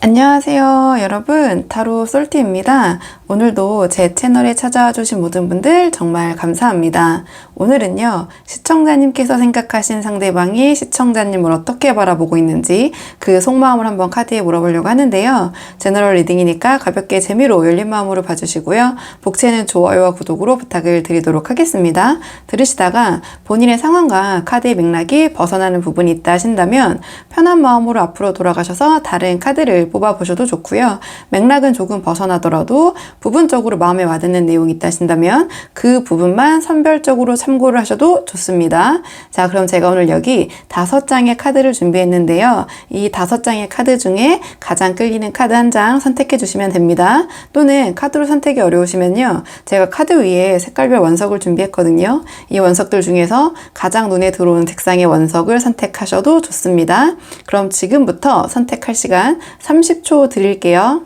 안녕하세요 여러분, 타로 솔티입니다. 오늘도 제 채널에 찾아와 주신 모든 분들 정말 감사합니다. 오늘은요, 시청자님께서 생각하신 상대방이 시청자님을 어떻게 바라보고 있는지 그 속마음을 한번 카드에 물어보려고 하는데요. 제너럴 리딩이니까 가볍게 재미로 열린 마음으로 봐주시고요. 복채는 좋아요와 구독으로 부탁을 드리도록 하겠습니다. 들으시다가 본인의 상황과 카드의 맥락이 벗어나는 부분이 있다 하신다면 편한 마음으로 앞으로 돌아가셔서 다른 카드를 뽑아보셔도 좋고요. 맥락은 조금 벗어나더라도 부분적으로 마음에 와닿는 내용이 있다 하신다면 그 부분만 선별적으로 참고를 하셔도 좋습니다. 자, 그럼 제가 오늘 여기 5장의 카드를 준비했는데요. 이 5장의 카드 중에 가장 끌리는 카드 한 장 선택해 주시면 됩니다. 또는 카드로 선택이 어려우시면요, 제가 카드 위에 색깔별 원석을 준비했거든요. 이 원석들 중에서 가장 눈에 들어오는 색상의 원석을 선택하셔도 좋습니다. 그럼 지금부터 선택할 시간 30초 드릴게요.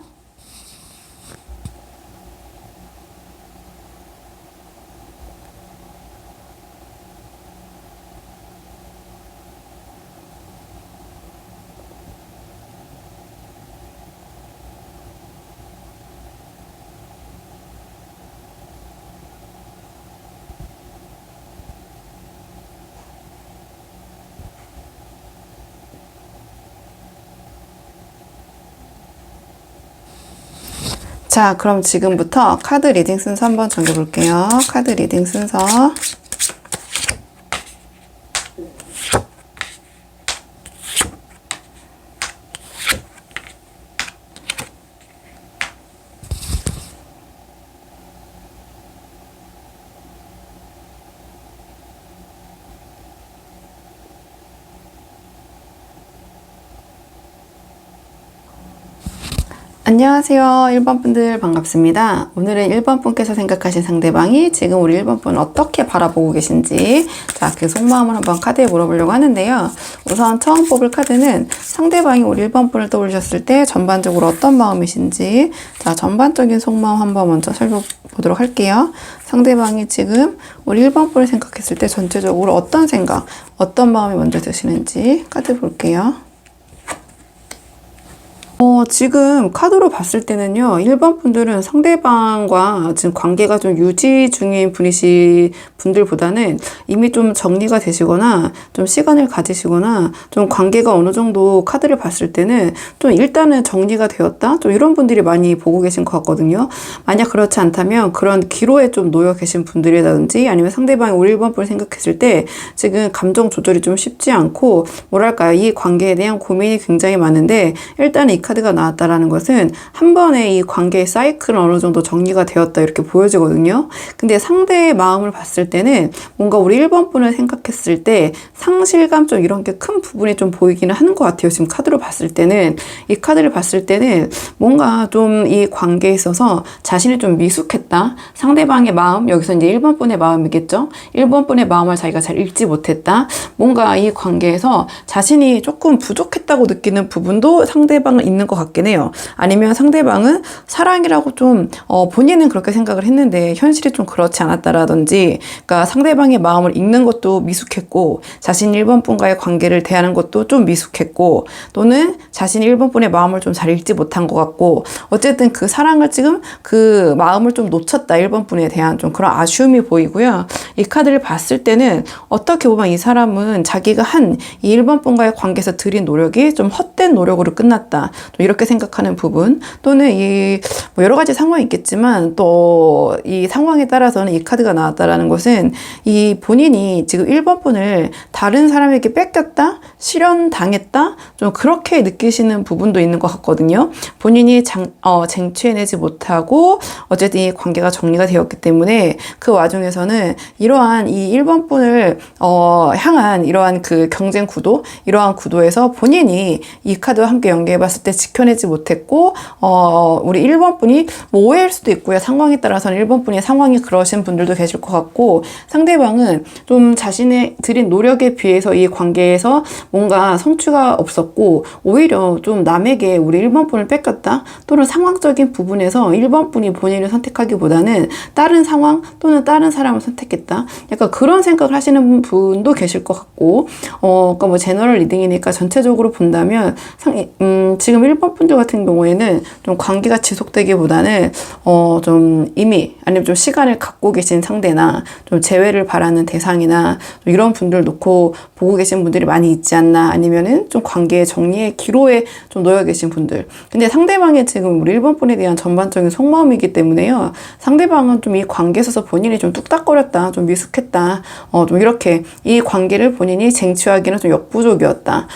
자, 그럼 지금부터 카드 리딩 순서 한번 정해볼게요. 카드 리딩 순서. 안녕하세요 1번 분들 반갑습니다. 오늘은 1번 분께서 생각하신 상대방이 지금 우리 1번 분을 어떻게 바라보고 계신지, 자, 그 속마음을 한번 카드에 물어보려고 하는데요. 우선 처음 뽑을 카드는 상대방이 우리 1번 분을 떠올리셨을 때 전반적으로 어떤 마음이신지, 자, 전반적인 속마음 한번 먼저 살펴보도록 할게요. 상대방이 지금 우리 1번 분을 생각했을 때 전체적으로 어떤 생각, 어떤 마음이 먼저 드시는지 카드 볼게요. 지금 카드로 봤을 때는요, 1번 분들은 상대방과 지금 관계가 좀 유지 중인 분들보다는 이미 좀 정리가 되시거나 좀 시간을 가지시거나 좀 관계가 어느 정도 카드를 봤을 때는 좀 일단은 정리가 되었다, 좀 이런 분들이 많이 보고 계신 것 같거든요. 만약 그렇지 않다면 그런 기로에 좀 놓여 계신 분들이라든지, 아니면 상대방이 우리 1번 분을 생각했을 때 지금 감정 조절이 좀 쉽지 않고, 뭐랄까요, 이 관계에 대한 고민이 굉장히 많은데, 일단은 이 카드가 나왔다라는 것은 한 번에 이 관계의 사이클은 어느 정도 정리가 되었다, 이렇게 보여지거든요. 근데 상대의 마음을 봤을 때는 뭔가 우리 1번 분을 생각했을 때 상실감, 좀 이런 게 큰 부분이 좀 보이기는 하는 것 같아요. 지금 카드로 봤을 때는, 이 카드를 봤을 때는 뭔가 좀 이 관계에 있어서 자신이 좀 미숙했다, 상대방의 마음, 여기서 이제 1번 분의 마음이겠죠. 1번 분의 마음을 자기가 잘 읽지 못했다, 뭔가 이 관계에서 자신이 조금 부족했다고 느끼는 부분도 상대방은 있는 것 같긴 해요. 아니면 상대방은 사랑이라고 좀 본인은 그렇게 생각을 했는데 현실이 좀 그렇지 않았다라든지, 그러니까 상대방의 마음을 읽는 것도 미숙했고, 자신 1번 분과의 관계를 대하는 것도 좀 미숙했고, 또는 자신이 1번 분의 마음을 좀 잘 읽지 못한 것 같고, 어쨌든 그 사랑을 지금 그 마음을 좀 놓쳤다, 1번 분에 대한 좀 그런 아쉬움이 보이고요. 이 카드를 봤을 때는 어떻게 보면 이 사람은 자기가 한 이 1번 분과의 관계에서 들인 노력이 좀 헛된 노력으로 끝났다, 이렇게 생각하는 부분, 또는 이 뭐 여러 가지 상황이 있겠지만 또 이 상황에 따라서는 이 카드가 나왔다라는 것은 이 본인이 지금 1번 분을 다른 사람에게 뺏겼다, 실현당했다, 좀 그렇게 느끼시는 부분도 있는 것 같거든요. 본인이 쟁취해내지 못하고 어쨌든 이 관계가 정리가 되었기 때문에 그 와중에서는 이러한 이 1번 분을 향한 이러한 그 경쟁 구도, 이러한 구도에서 본인이 이 카드와 함께 연계해 봤을 때 지켜내지 못했고, 우리 1번 분이 뭐 오해일 수도 있고요. 상황에 따라서는 1번 분의 상황이 그러신 분들도 계실 것 같고, 상대방은 좀 자신의 들인 노력에 비해서 이 관계에서 뭔가 성취가 없었고, 오히려 좀 남에게 우리 1번 분을 뺏겼다, 또는 상황적인 부분에서 1번 분이 본인을 선택하기보다는 다른 상황 또는 다른 사람을 선택했다, 약간 그런 생각을 하시는 분도 계실 것 같고, 그러니까 뭐 제너럴 리딩이니까 전체적으로 본다면 지금 1번 1번 분들 같은 경우에는 좀 관계가 지속되기보다는 좀 이미 아니면 좀 시간을 갖고 계신 상대나 좀 재회를 바라는 대상이나 이런 분들 놓고 보고 계신 분들이 많이 있지 않나, 아니면은 좀 관계의 정리의 기로에 좀 놓여 계신 분들. 근데 상대방의 지금 우리 1번 분에 대한 전반적인 속마음이기 때문에요. 상대방은 좀 이 관계에 있어서 본인이 좀 뚝딱거렸다, 좀 미숙했다, 좀 이렇게 이 관계를 본인이 쟁취하기는 좀 역부족이었다,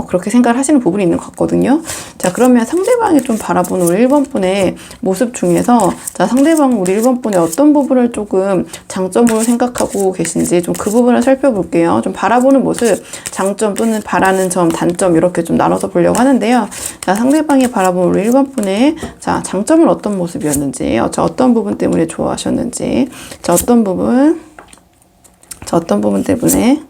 그렇게 생각을 하시는 부분이 있는 것 같거든요. 자, 그러면 상대방이 좀 바라보는 우리 1번 분의 모습 중에서, 자, 상대방은 우리 1번 분의 어떤 부분을 조금 장점으로 생각하고 계신지 좀 그 부분을 살펴볼게요. 좀 바라보는 모습, 장점 또는 바라는 점, 단점, 이렇게 좀 나눠서 보려고 하는데요. 자, 상대방이 바라보는 우리 1번 분의, 자, 장점은 어떤 모습이었는지, 어떤 부분 때문에 좋아하셨는지, 자, 어떤 부분 때문에,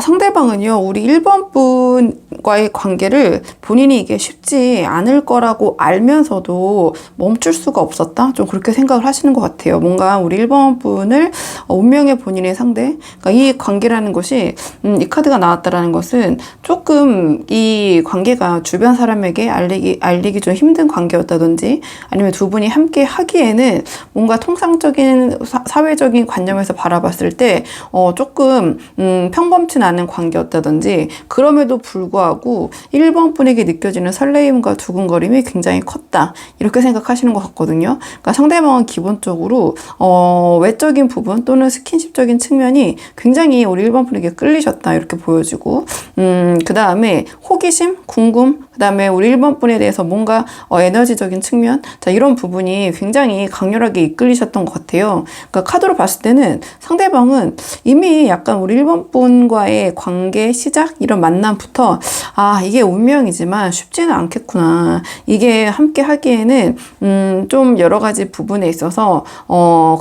상대방은요, 우리 1번 분과의 관계를 본인이 이게 쉽지 않을 거라고 알면서도 멈출 수가 없었다? 좀 그렇게 생각을 하시는 것 같아요. 뭔가 우리 1번 분을 운명의 본인의 상대, 그러니까 이 관계라는 것이, 이 카드가 나왔다라는 것은 조금 이 관계가 주변 사람에게 알리기 좀 힘든 관계였다든지, 아니면 두 분이 함께 하기에는 뭔가 통상적인 사회적인 관념에서 바라봤을 때 조금 평범치 않은 관계였다든지, 그럼에도 불구하고 1번 분에게 느껴지는 설레임과 두근거림이 굉장히 컸다, 이렇게 생각하시는 것 같거든요. 그러니까 상대방은 기본적으로 외적인 부분 또는 스킨십적인 측면이 굉장히 우리 1번 분에게 끌리셨다, 이렇게 보여지고, 그 다음에 호기심, 궁금, 그 다음에 우리 1번 분에 대해서 뭔가 에너지적인 측면, 자, 이런 부분이 굉장히 강렬하게 이끌리셨던 것 같아요. 그러니까 카드로 봤을 때는 상대방은 이미 약간 우리 1번 분과의 관계 시작, 이런 만남부터, 이게 운명이지만 쉽지는 않겠구나, 이게 함께 하기에는 좀 여러 가지 부분에 있어서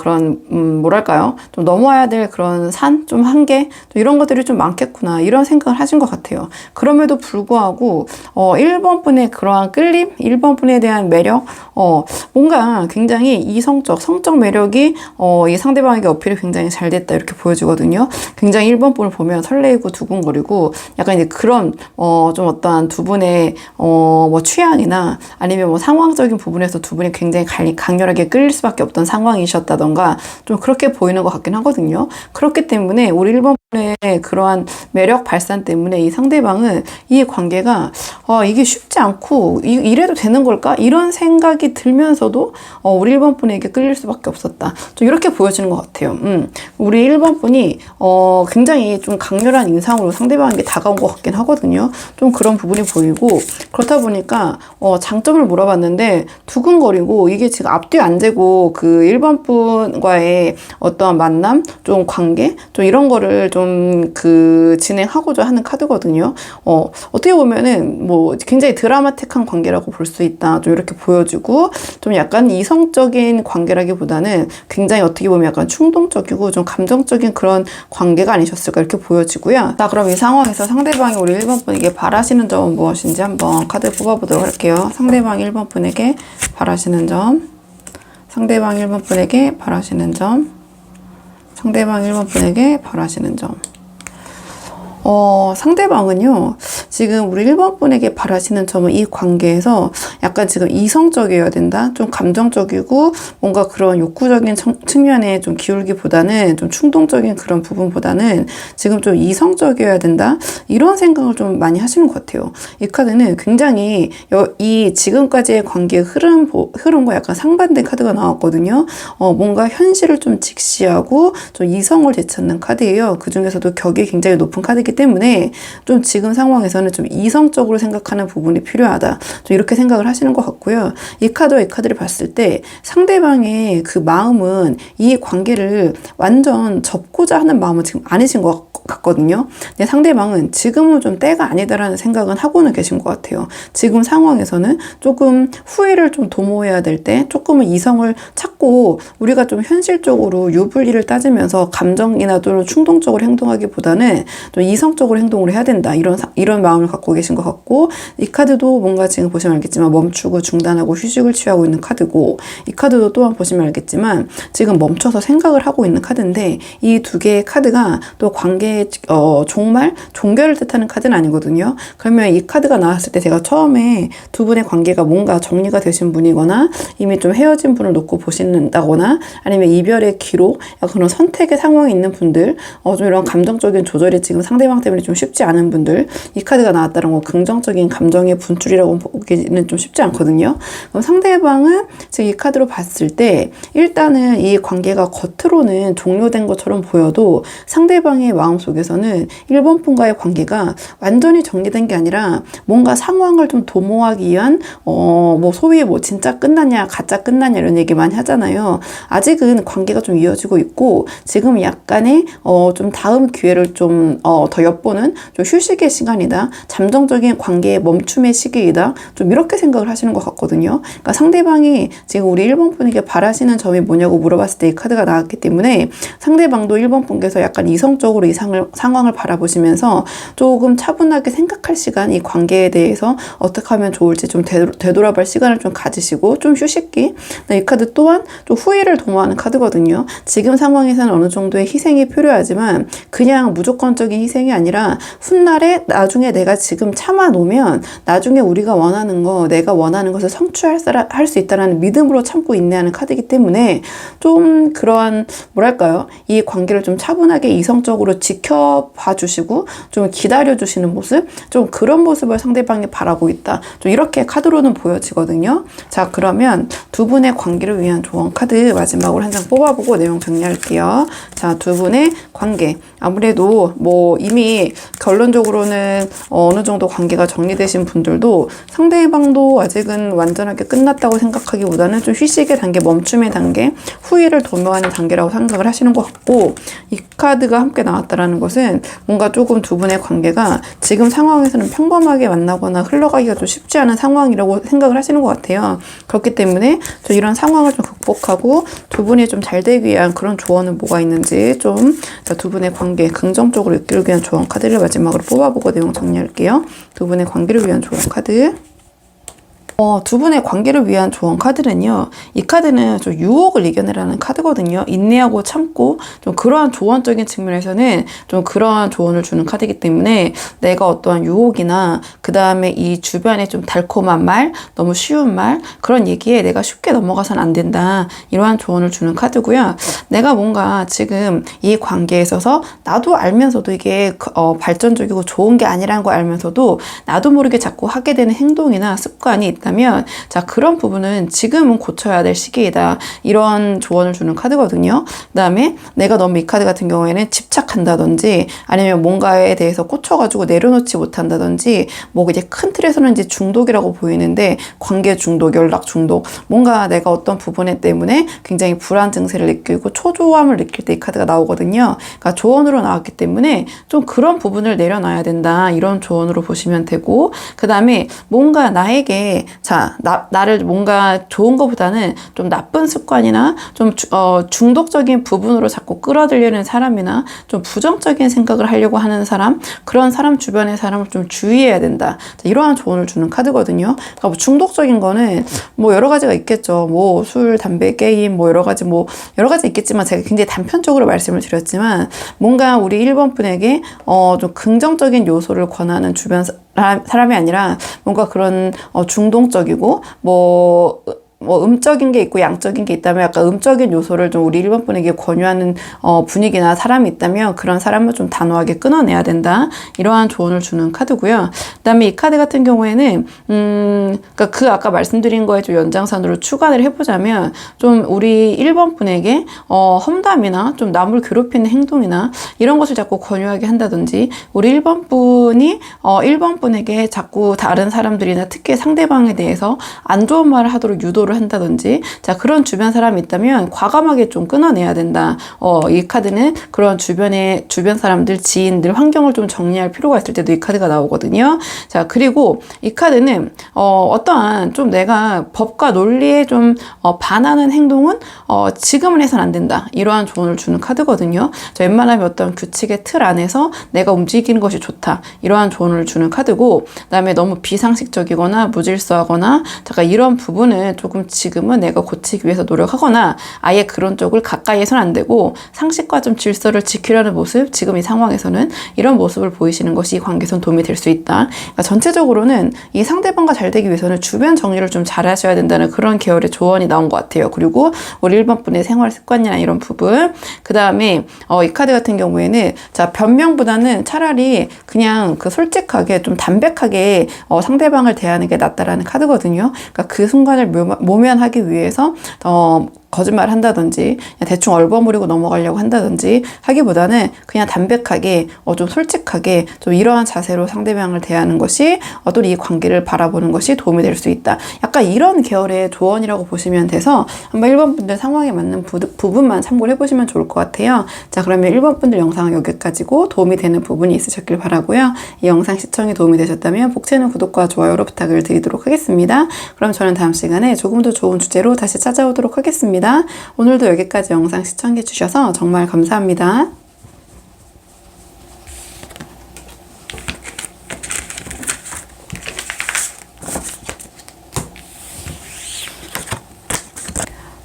그런 뭐랄까요, 좀 넘어야 될 그런 산, 좀 한계, 좀 이런 것들이 좀 많겠구나, 이런 생각을 하신 것 같아요. 그럼에도 불구하고 1번 분의 그러한 끌림, 1번 분에 대한 매력, 뭔가 굉장히 이성적, 성적 매력이 이 상대방에게 어필이 굉장히 잘 됐다, 이렇게 보여지거든요. 굉장히 1번 분을 보면 설레이고 두근거리고, 약간 이제 그런 좀 어떠한 두 분의 뭐 취향이나 아니면 뭐 상황적인 부분에서 두 분이 굉장히 강렬하게 끌릴 수밖에 없던 상황이셨다던가, 좀 그렇게 보이는 것 같긴 하거든요. 그렇기 때문에 우리 1번 분의 그러한 매력 발산 때문에 이 상대방은 이 관계가 이게 쉽지 않고 이래도 되는 걸까? 이런 생각이 들면서도 우리 1번 분에게 끌릴 수밖에 없었다, 좀 이렇게 보여지는 것 같아요. 우리 1번 분이 굉장히 좀 강렬한 인상으로 상대방에게 다가온 것 같긴 하거든요. 좀 그런 부분이 보이고, 그렇다 보니까 장점을 물어봤는데 두근거리고, 이게 지금 앞뒤 안 되고 그 1번 분과의 어떤 만남, 좀 관계, 좀 이런 거를 좀 진행하고자 하는 카드거든요. 어떻게 보면은 뭐 굉장히 드라마틱한 관계라고 볼 수 있다, 좀 이렇게 보여지고, 좀 약간 이성적인 관계라기보다는 굉장히 어떻게 보면 약간 충동적이고 좀 감정적인 그런 관계가 아니셨을까, 이렇게 보여지고요. 자, 그럼 이 상황에서 상대방이 우리 1번 분에게 바라시는 점은 무엇인지 한번 카드 뽑아보도록 할게요. 상대방이 1번 분에게 바라시는 점, 상대방 1번 분에게 바라시는 점, 상대방 1번 분에게 바라시는 점. 상대방은요, 지금 우리 1번 분에게 바라시는 점은 이 관계에서 약간 지금 이성적이어야 된다, 좀 감정적이고 뭔가 그런 욕구적인 측면에 좀 기울기보다는, 좀 충동적인 그런 부분보다는 지금 좀 이성적이어야 된다, 이런 생각을 좀 많이 하시는 것 같아요. 이 카드는 굉장히 이 지금까지의 관계의 흐름과 약간 상반된 카드가 나왔거든요. 뭔가 현실을 좀 직시하고 좀 이성을 되찾는 카드예요. 그 중에서도 격이 굉장히 높은 카드이기 때문에 좀 지금 상황에서는 좀 이성적으로 생각하는 부분이 필요하다, 좀 이렇게 생각을 하시는 것 같고요. 이 카드와 이 카드를 봤을 때 상대방의 그 마음은 이 관계를 완전 접고자 하는 마음은 지금 아니신 것 같거든요. 근데 상대방은 지금은 좀 때가 아니다라는 생각은 하고는 계신 것 같아요. 지금 상황에서는 조금 후회를 좀 도모해야 될 때 조금은 이성을 찾고, 우리가 좀 현실적으로 유불리를 따지면서 감정이나 또는 충동적으로 행동하기보다는 좀 이성적으로 행동을 해야 된다, 이런 마음을 갖고 계신 것 같고, 이 카드도 뭔가 지금 보시면 알겠지만 멈추고 중단하고 휴식을 취하고 있는 카드고, 이 카드도 또한 보시면 알겠지만 지금 멈춰서 생각을 하고 있는 카드인데, 이 두 개의 카드가 또 관계의 종말, 종결을 뜻하는 카드는 아니거든요. 그러면 이 카드가 나왔을 때 제가 처음에 두 분의 관계가 뭔가 정리가 되신 분이거나 이미 좀 헤어진 분을 놓고 보신다거나 아니면 이별의 기록, 그런 선택의 상황에 있는 분들, 좀 이런 감정적인 조절이 지금 상대방 때문에 좀 쉽지 않은 분들, 이 카드가 나왔다는 건 긍정적인 감정의 분출이라고 보기는 좀 쉽지 않거든요. 그럼 상대방은 지금 이 카드로 봤을 때 일단은 이 관계가 겉으로는 종료된 것처럼 보여도 상대방의 마음속에서는 1번 분과의 관계가 완전히 정리된 게 아니라 뭔가 상황을 좀 도모하기 위한 뭐 소위 뭐 진짜 끝났냐 가짜 끝났냐 이런 얘기 많이 하잖아요. 아직은 관계가 좀 이어지고 있고 지금 약간의 좀 다음 기회를 좀 더 엿보는 좀 휴식의 시간이다. 잠정적인 관계의 멈춤의 시기이다. 좀 이렇게 생각을 하시는 것 같거든요. 그러니까 상대방이 지금 우리 1번 분에게 바라시는 점이 뭐냐고 물어봤을 때 이 카드가 나왔기 때문에 상대방도 1번 분께서 약간 이성적으로 상황을 바라보시면서 조금 차분하게 생각할 시간, 이 관계에 대해서 어떻게 하면 좋을지 좀 되돌아볼 시간을 좀 가지시고 좀 휴식기. 이 카드 또한 좀 후회를 도모하는 카드거든요. 지금 상황에서는 어느 정도의 희생이 필요하지만 그냥 무조건적인 희생이 아니라 훗날에 나중에 내가 지금 참아 놓으면 나중에 우리가 원하는 거, 내가 원하는 것을 성취할 수 있다는 믿음으로 참고 인내하는 카드이기 때문에 좀 그러한 뭐랄까요? 이 관계를 좀 차분하게 이성적으로 지켜봐 주시고 좀 기다려 주시는 모습, 좀 그런 모습을 상대방이 바라고 있다. 좀 이렇게 카드로는 보여지거든요. 자, 그러면 두 분의 관계를 위한 조언 카드 마지막으로 한 장 뽑아보고 내용 정리할게요. 자, 두 분의 관계. 아무래도 뭐 이미 결론적으로는 어느 정도 관계가 정리되신 분들도 상대방도 아직은 완전하게 끝났다고 생각하기보다는 좀 휴식의 단계, 멈춤의 단계, 후회를 도모하는 단계라고 생각을 하시는 것 같고, 이 카드가 함께 나왔다라는 것은 뭔가 조금 두 분의 관계가 지금 상황에서는 평범하게 만나거나 흘러가기가 좀 쉽지 않은 상황이라고 생각을 하시는 것 같아요. 그렇기 때문에 저 이런 상황을 좀 극복하고 두 분이 좀 잘 되기 위한 그런 조언은 뭐가 있는지 좀 두 분의 관계 긍정적으로 이끌기 위한 조언 카드를 마지막으로 뽑아보고 내용 정리할게요. 두 분의 관계를 위한 조언 카드. 두 분의 관계를 위한 조언 카드는요. 이 카드는 좀 유혹을 이겨내라는 카드거든요. 인내하고 참고 좀 그러한 조언적인 측면에서는 좀 그러한 조언을 주는 카드이기 때문에 내가 어떠한 유혹이나 그 다음에 이 주변에 좀 달콤한 말, 너무 쉬운 말 그런 얘기에 내가 쉽게 넘어가서는 안 된다. 이러한 조언을 주는 카드고요. 내가 뭔가 지금 이 관계에 있어서 나도 알면서도 이게 발전적이고 좋은 게 아니라는 거 알면서도 나도 모르게 자꾸 하게 되는 행동이나 습관이 있다면 자, 그런 부분은 지금은 고쳐야 될 시기이다. 이런 조언을 주는 카드거든요. 그 다음에 내가 너무 이 카드 같은 경우에는 집착한다든지 아니면 뭔가에 대해서 꽂혀가지고 내려놓지 못한다든지 뭐 이제 큰 틀에서는 이제 중독이라고 보이는데 관계 중독, 연락 중독 뭔가 내가 어떤 부분에 때문에 굉장히 불안 증세를 느끼고 초조함을 느낄 때 이 카드가 나오거든요. 그러니까 조언으로 나왔기 때문에 좀 그런 부분을 내려놔야 된다. 이런 조언으로 보시면 되고 그 다음에 뭔가 나에게 자, 나를 뭔가 좋은 것보다는 좀 나쁜 습관이나 좀 중독적인 부분으로 자꾸 끌어들이는 사람이나 좀 부정적인 생각을 하려고 하는 사람, 그런 사람 주변의 사람을 좀 주의해야 된다. 자, 이러한 조언을 주는 카드거든요. 그러니까 뭐 중독적인 거는 뭐 여러 가지가 있겠죠. 뭐 술, 담배, 게임, 뭐 여러 가지 있겠지만 제가 굉장히 단편적으로 말씀을 드렸지만 뭔가 우리 1번 분에게 좀 긍정적인 요소를 권하는 주변 사람이 아니라 뭔가 그런 중동적이고 뭐 음적인 게 있고 양적인 게 있다면 약간 음적인 요소를 좀 우리 1번 분에게 권유하는 분위기나 사람이 있다면 그런 사람을 좀 단호하게 끊어내야 된다. 이러한 조언을 주는 카드고요. 그 다음에 이 카드 같은 경우에는 그러니까 그 아까 말씀드린 거에 좀 연장선으로 추가를 해보자면 좀 우리 1번 분에게 험담이나 좀 남을 괴롭히는 행동이나 이런 것을 자꾸 권유하게 한다든지 우리 1번 분이 1번 분에게 자꾸 다른 사람들이나 특히 상대방에 대해서 안 좋은 말을 하도록 유도를 요구를 한다든지, 자, 그런 주변 사람이 있다면 과감하게 좀 끊어내야 된다. 이 카드는 그런 주변 사람들, 지인들, 환경을 좀 정리할 필요가 있을 때도 이 카드가 나오거든요. 자, 그리고 이 카드는 어떠한 좀 내가 법과 논리에 좀 반하는 행동은 지금은 해서는 안 된다. 이러한 조언을 주는 카드거든요. 자, 웬만하면 어떤 규칙의 틀 안에서 내가 움직이는 것이 좋다. 이러한 조언을 주는 카드고, 그다음에 너무 비상식적이거나 무질서하거나 잠깐 이런 부분은 조금 지금은 내가 고치기 위해서 노력하거나 아예 그런 쪽을 가까이에서는 안 되고 상식과 좀 질서를 지키려는 모습, 지금 이 상황에서는 이런 모습을 보이시는 것이 이 관계에선 도움이 될 수 있다. 그러니까 전체적으로는 이 상대방과 잘 되기 위해서는 주변 정리를 좀 잘 하셔야 된다는 그런 계열의 조언이 나온 것 같아요. 그리고 우리 1번 분의 생활 습관이나 이런 부분, 그 다음에 이 카드 같은 경우에는 자, 변명보다는 차라리 그냥 그 솔직하게 좀 담백하게 상대방을 대하는 게 낫다라는 카드거든요. 그러니까 그 순간을 모면하기 위해서 거짓말 한다든지 그냥 대충 얼버무리고 넘어가려고 한다든지 하기보다는 그냥 담백하게 좀 솔직하게 좀 이러한 자세로 상대방을 대하는 것이 또 이 관계를 바라보는 것이 도움이 될 수 있다. 약간 이런 계열의 조언이라고 보시면 돼서 한번 1번 분들 상황에 맞는 부분만 참고를 해보시면 좋을 것 같아요. 자, 그러면 1번 분들 영상은 여기까지고 도움이 되는 부분이 있으셨길 바라고요. 이 영상 시청이 도움이 되셨다면 복채널 구독과 좋아요로 부탁을 드리도록 하겠습니다. 그럼 저는 다음 시간에 조금 더 좋은 주제로 다시 찾아오도록 하겠습니다. 오늘도 여기까지 영상 시청해 주셔서 정말 감사합니다.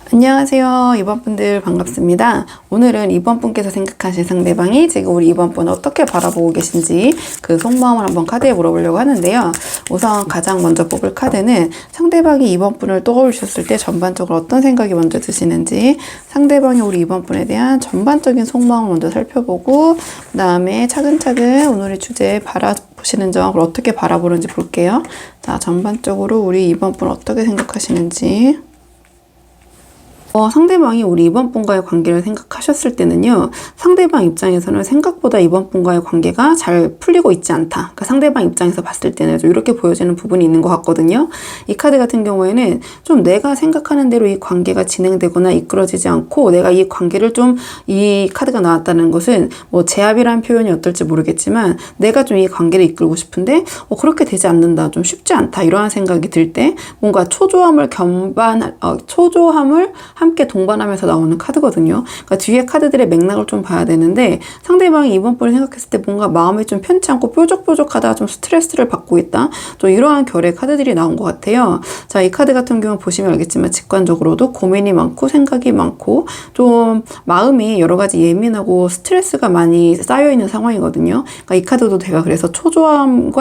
안녕하세요. 2번 분들 반갑습니다. 오늘은 2번 분께서 생각하신 상대방이 지금 우리 2번 분 어떻게 바라보고 계신지 그 속마음을 한번 카드에 물어보려고 하는데요. 우선 가장 먼저 뽑을 카드는 상대방이 2번 분을 떠올리셨을 때 전반적으로 어떤 생각이 먼저 드시는지, 상대방이 우리 2번 분에 대한 전반적인 속마음을 먼저 살펴보고 그 다음에 차근차근 오늘의 주제에 바라보시는 점을 어떻게 바라보는지 볼게요. 자, 전반적으로 우리 2번 분 어떻게 생각하시는지. 상대방이 우리 2번 분과의 관계를 생각하셨을 때는요, 상대방 입장에서는 생각보다 2번 분과의 관계가 잘 풀리고 있지 않다. 그러니까 상대방 입장에서 봤을 때는 좀 이렇게 보여지는 부분이 있는 것 같거든요. 이 카드 같은 경우에는 좀 내가 생각하는 대로 이 관계가 진행되거나 이끌어지지 않고, 내가 이 관계를 좀, 이 카드가 나왔다는 것은 뭐 제압이라는 표현이 어떨지 모르겠지만 내가 좀 이 관계를 이끌고 싶은데 그렇게 되지 않는다, 좀 쉽지 않다, 이러한 생각이 들 때 뭔가 초조함을 함께 동반하면서 나오는 카드거든요. 그러니까 뒤에 카드들의 맥락을 좀 봐야 되는데, 상대방이 이번 분을 생각했을 때 뭔가 마음이 좀 편치 않고 뾰족뾰족하다가 좀 스트레스를 받고 있다, 좀 이러한 결의 카드들이 나온 것 같아요. 자, 이 카드 같은 경우 보시면 알겠지만 직관적으로도 고민이 많고 생각이 많고 좀 마음이 여러 가지 예민하고 스트레스가 많이 쌓여있는 상황이거든요. 그러니까 이 카드도 제가 그래서 초조함을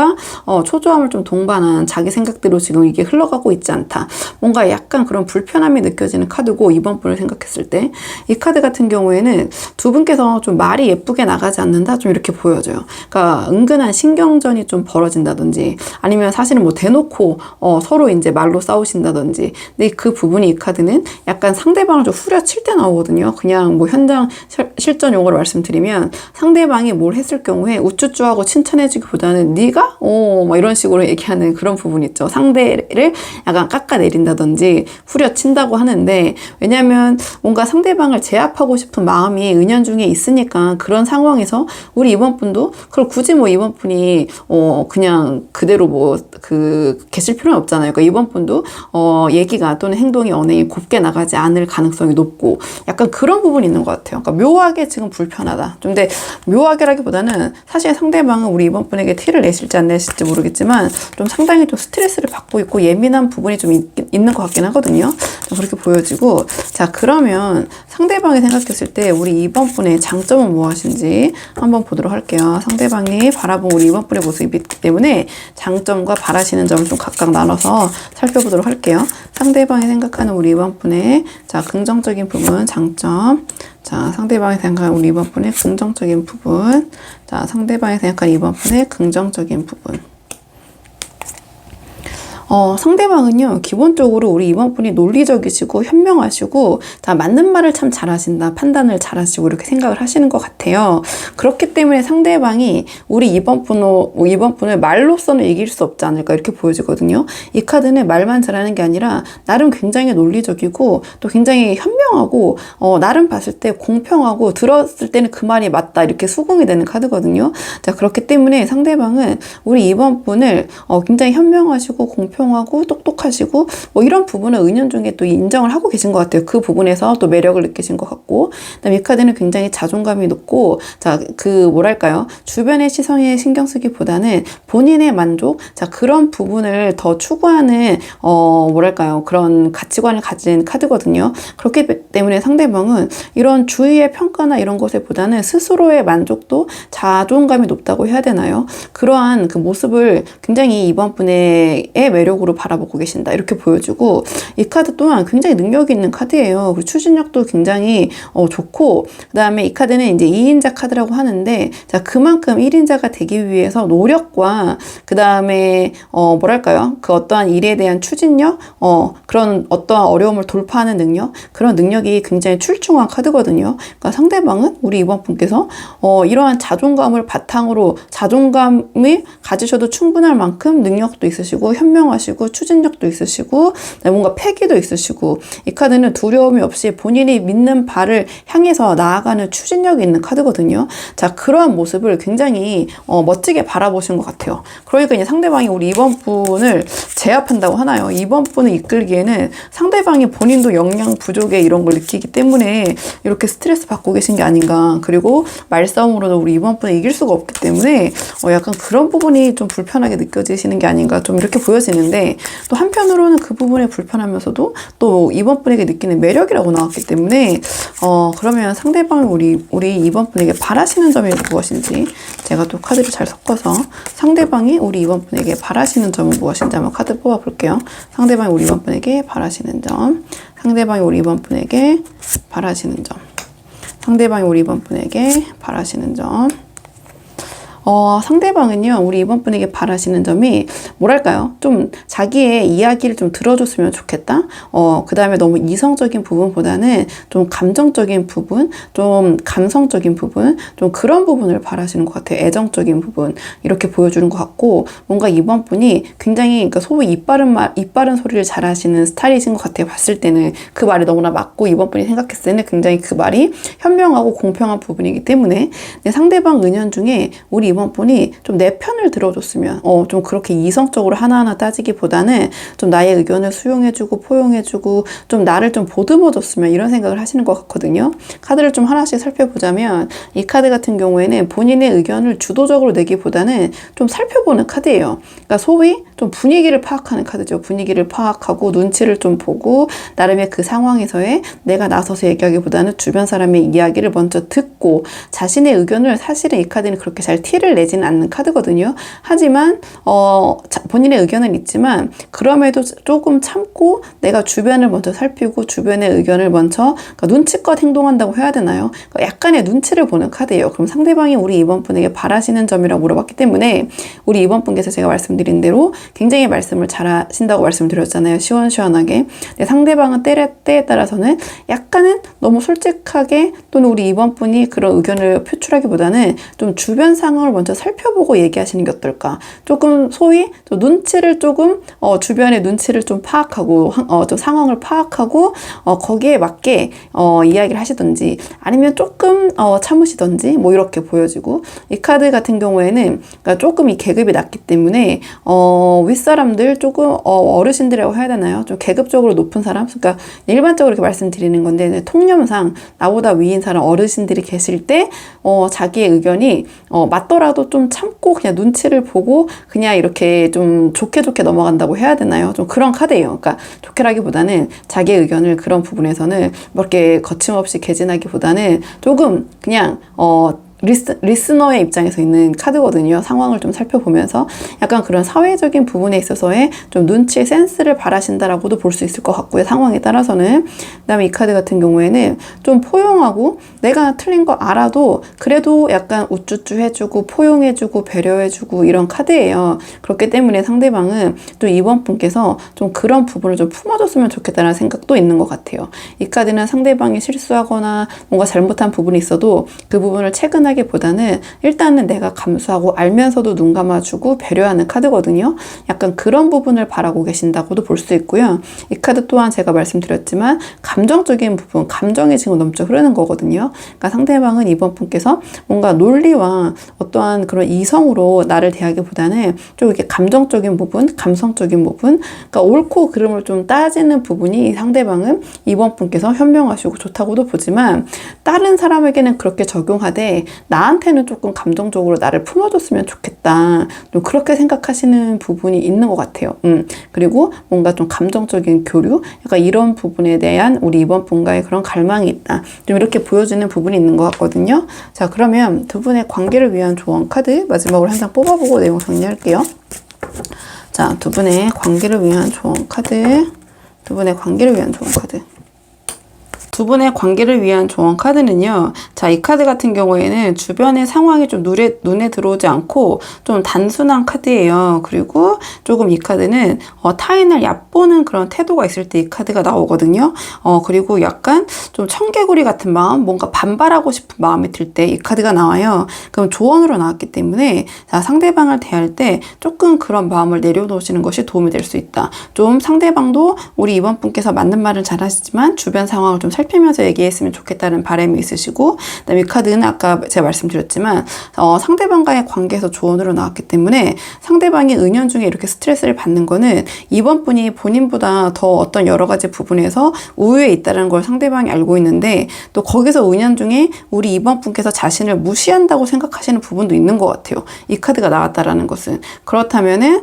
좀 동반한 자기 생각대로 지금 이게 흘러가고 있지 않다, 뭔가 약간 그런 불편함이 느껴지는 카드고, 2번 분을 생각했을 때 이 카드 같은 경우에는 두 분께서 좀 말이 예쁘게 나가지 않는다, 좀 이렇게 보여져요. 그러니까 은근한 신경전이 좀 벌어진다든지, 아니면 사실은 뭐 대놓고 서로 이제 말로 싸우신다든지. 근데 그 부분이, 이 카드는 약간 상대방을 좀 후려칠 때 나오거든요. 그냥 뭐 현장 실전 용어로 말씀드리면, 상대방이 뭘 했을 경우에 우쭈쭈하고 칭찬해주기보다는 네가? 막 이런 식으로 얘기하는 그런 부분 있죠. 상대를 약간 깎아내린다든지 후려친다고 하는데, 왜냐면 뭔가 상대방을 제압하고 싶은 마음이 은연중에 있으니까, 그런 상황에서 우리 이번 분도 그걸 굳이 뭐 이번 분이 그냥 그대로 계실 필요는 없잖아요. 그러니까 이번 분도 얘기가 또는 행동이 언행이 곱게 나가지 않을 가능성이 높고, 약간 그런 부분이 있는 것 같아요. 그러니까 묘하게 지금 불편하다. 근데 묘하게라기보다는 사실 상대방은 우리 이번 분에게 티를 내실지 안 내실지 모르겠지만 좀 상당히 좀 스트레스를 받고 있고 예민한 부분이 좀 있는 것 같긴 하거든요. 그렇게 보여지고, 자, 그러면 상대방이 생각했을 때 우리 2번 분의 장점은 무엇인지 한번 보도록 할게요. 상대방이 바라본 우리 2번 분의 모습이기 때문에 장점과 바라시는 점을 좀 각각 나눠서 살펴보도록 할게요. 상대방이 생각하는 우리 2번 분의 긍정적인 부분, 장점. 자, 상대방이 생각하는 우리 2번 분의 긍정적인 부분. 자, 상대방이 생각하는 2번 분의 긍정적인 부분. 상대방은요, 기본적으로 우리 이번 분이 논리적이시고 현명하시고, 다 맞는 말을 참 잘하신다, 판단을 잘하시고, 이렇게 생각을 하시는 것 같아요. 그렇기 때문에 상대방이 우리 이번 분을 말로서는 이길 수 없지 않을까, 이렇게 보여지거든요. 이 카드는 말만 잘하는 게 아니라, 나름 굉장히 논리적이고, 또 굉장히 현명하고, 나름 봤을 때 공평하고, 들었을 때는 그 말이 맞다, 이렇게 수긍이 되는 카드거든요. 자, 그렇기 때문에 상대방은 우리 이번 분을 굉장히 현명하시고, 공평하고 똑똑하시고 뭐 이런 부분을 은연중에 또 인정을 하고 계신 것 같아요. 그 부분에서 또 매력을 느끼신 것 같고, 그다음에 이 카드는 굉장히 자존감이 높고, 자, 뭐랄까요, 주변의 시선에 신경 쓰기보다는 본인의 만족, 자, 그런 부분을 더 추구하는 뭐랄까요, 그런 가치관을 가진 카드거든요. 그렇기 때문에 상대방은 이런 주위의 평가나 이런 것에 보다는 스스로의 만족도, 자존감이 높다고 해야 되나요? 그러한 그 모습을 굉장히 이번 분의 매력으로 바라보고 계신다, 이렇게 보여주고, 이 카드 또한 굉장히 능력이 있는 카드예요. 그리고 추진력도 굉장히 좋고, 그 다음에 이 카드는 이제 2인자 카드라고 하는데, 자, 그만큼 1인자가 되기 위해서 노력과 그 다음에 뭐랄까요, 그 어떠한 일에 대한 추진력, 그런 어떠한 어려움을 돌파하는 능력, 그런 능력이 굉장히 출중한 카드거든요. 그러니까 상대방은 우리 이번 분께서 이러한 자존감을 바탕으로, 자존감을 가지셔도 충분할 만큼 능력도 있으시고 현명하시고 추진력도 있으시고 뭔가 패기도 있으시고, 이 카드는 두려움이 없이 본인이 믿는 바를 향해서 나아가는 추진력이 있는 카드거든요. 자, 그러한 모습을 굉장히 멋지게 바라보신 것 같아요. 그러니까 이제 상대방이 우리 이번 분을 제압한다고 하나요? 이번 분을 이끌기에는 상대방이 본인도 역량 부족에 이런 걸 느끼기 때문에 이렇게 스트레스 받고 계신 게 아닌가. 그리고 말싸움으로도 우리 이번 분을 이길 수가 없기 때문에 약간 그런 부분이 좀 불편하게 느껴지시는 게 아닌가, 좀 이렇게 보여지는데, 또 한편으로는 그 부분에 불편하면서도 또 이번 분에게 느끼는 매력이라고 나왔기 때문에 그러면 상대방이 우리 이번 분에게 바라시는 점이 무엇인지, 제가 또 카드를 잘 섞어서 상대방이 우리 이번 분에게 바라시는 점은 무엇인지 한번 카드 뽑아 볼게요. 상대방이 우리 이번 분에게 바라시는 점, 상대방이 우리 이번 분에게 바라시는 점, 상대방이 우리 이번 분에게 바라시는 점. 상대방은요, 우리 이번 분에게 바라시는 점이 뭐랄까요? 좀 자기의 이야기를 좀 들어줬으면 좋겠다? 그 다음에 너무 이성적인 부분보다는 좀 감정적인 부분, 좀 감성적인 부분, 좀 그런 부분을 바라시는 것 같아요. 애정적인 부분. 이렇게 보여주는 것 같고, 뭔가 이번 분이 굉장히, 그러니까 소위 입 바른 소리를 잘 하시는 스타일이신 것 같아요. 봤을 때는 그 말이 너무나 맞고, 이번 분이 생각했을 때는 굉장히 그 말이 현명하고 공평한 부분이기 때문에, 내 상대방 은연중에 우리 이번 분이 좀 내 편을 들어줬으면, 좀 그렇게 이성적으로 하나하나 따지기보다는 좀 나의 의견을 수용해주고 포용해주고 좀 나를 좀 보듬어줬으면, 이런 생각을 하시는 것 같거든요. 카드를 좀 하나씩 살펴보자면, 이 카드 같은 경우에는 본인의 의견을 주도적으로 내기보다는 좀 살펴보는 카드예요. 그러니까 소위 좀 분위기를 파악하는 카드죠. 분위기를 파악하고 눈치를 좀 보고, 나름의 그 상황에서의 내가 나서서 얘기하기보다는 주변 사람의 이야기를 먼저 듣고, 자신의 의견을, 사실은 이 카드는 그렇게 잘 티를 내지는 않는 카드거든요. 하지만 본인의 의견은 있지만 그럼에도 조금 참고 내가 주변을 먼저 살피고 주변의 의견을 먼저, 그러니까 눈치껏 행동한다고 해야 되나요? 그러니까 약간의 눈치를 보는 카드예요. 그럼 상대방이 우리 이번 분에게 바라시는 점이라고 물어봤기 때문에, 우리 이번 분께서 제가 말씀드린 대로 굉장히 말씀을 잘하신다고 말씀드렸잖아요. 시원시원하게. 상대방은 때에 따라서는 약간은 너무 솔직하게, 또는 우리 이번 분이 그런 의견을 표출하기보다는 좀 주변 상황을 먼저 살펴보고 얘기하시는 게 어떨까. 조금 소위 눈치를 조금, 주변의 눈치를 좀 파악하고, 좀 상황을 파악하고, 거기에 맞게 이야기를 하시던지, 아니면 조금 참으시던지, 뭐 이렇게 보여지고, 이 카드 같은 경우에는 그러니까 조금 이 계급이 낮기 때문에 윗사람들, 조금 어르신들이라고 해야 되나요? 좀 계급적으로 높은 사람? 그러니까 일반적으로 이렇게 말씀드리는 건데, 통념상 나보다 위인 사람, 어르신들이 계실 때 자기의 의견이 맞더라도 좀 참고 그냥 눈치를 보고 그냥 이렇게 좀 좋게 넘어간다고 해야 되나요? 좀 그런 카드예요. 그러니까 좋게라기보다는 자기의 의견을 그런 부분에서는 뭐 이렇게 거침없이 개진하기보다는 조금 그냥 리스너의 입장에서 있는 카드거든요. 상황을 좀 살펴보면서 약간 그런 사회적인 부분에 있어서의 좀 눈치, 센스를 바라신다라고도 볼 수 있을 것 같고요. 상황에 따라서는. 그다음에 이 카드 같은 경우에는 좀 포용하고 내가 틀린 거 알아도 그래도 약간 우쭈쭈 해주고 포용해주고 배려해주고 이런 카드예요. 그렇기 때문에 상대방은 또 이번 분께서 좀 그런 부분을 좀 품어줬으면 좋겠다는 생각도 있는 것 같아요. 이 카드는 상대방이 실수하거나 뭔가 잘못한 부분이 있어도 그 부분을 채근하기보다는 일단은 내가 감수하고 알면서도 눈 감아주고 배려하는 카드거든요. 약간 그런 부분을 바라고 계신다고도 볼 수 있고요. 이 카드 또한 제가 말씀드렸지만 감정적인 부분, 감정이 지금 넘쳐 흐르는 거거든요. 그러니까 상대방은 이번 분께서 뭔가 논리와 어떠한 그런 이성으로 나를 대하기보다는 좀 이렇게 감정적인 부분, 감성적인 부분, 그러니까 옳고 그름을 좀 따지는 부분이 상대방은 이번 분께서 현명하시고 좋다고도 보지만 다른 사람에게는 그렇게 적용하되 나한테는 조금 감정적으로 나를 품어줬으면 좋겠다. 좀 그렇게 생각하시는 부분이 있는 것 같아요. 그리고 뭔가 좀 감정적인 교류, 약간 이런 부분에 대한 우리 이번 분과의 그런 갈망이 있다. 좀 이렇게 보여지는 부분이 있는 것 같거든요. 자, 그러면 두 분의 관계를 위한 조언 카드 마지막으로 한 장 뽑아보고 내용 정리할게요. 자, 두 분의 관계를 위한 조언 카드. 두 분의 관계를 위한 조언 카드. 두 분의 관계를 위한 조언 카드는요. 자, 이 카드 같은 경우에는 주변의 상황이 좀 눈에 들어오지 않고 좀 단순한 카드예요. 그리고 조금 이 카드는 타인을 얕보는 그런 태도가 있을 때 이 카드가 나오거든요. 그리고 약간 좀 청개구리 같은 마음, 뭔가 반발하고 싶은 마음이 들 때 이 카드가 나와요. 그럼 조언으로 나왔기 때문에 자, 상대방을 대할 때 조금 그런 마음을 내려놓으시는 것이 도움이 될 수 있다. 좀 상대방도 우리 이번 분께서 맞는 말은 잘하시지만 주변 상황을 좀 살피면서 얘기했으면 좋겠다는 바람이 있으시고, 그다음에 이 카드는 아까 제가 말씀드렸지만 상대방과의 관계에서 조언으로 나왔기 때문에 상대방이 은연중에 이렇게 스트레스를 받는 거는 이번 분이 본인보다 더 어떤 여러 가지 부분에서 우위에 있다는 걸 상대방이 알고 있는데 또 거기서 은연중에 우리 이번 분께서 자신을 무시한다고 생각하시는 부분도 있는 것 같아요. 이 카드가 나왔다라는 것은. 그렇다면은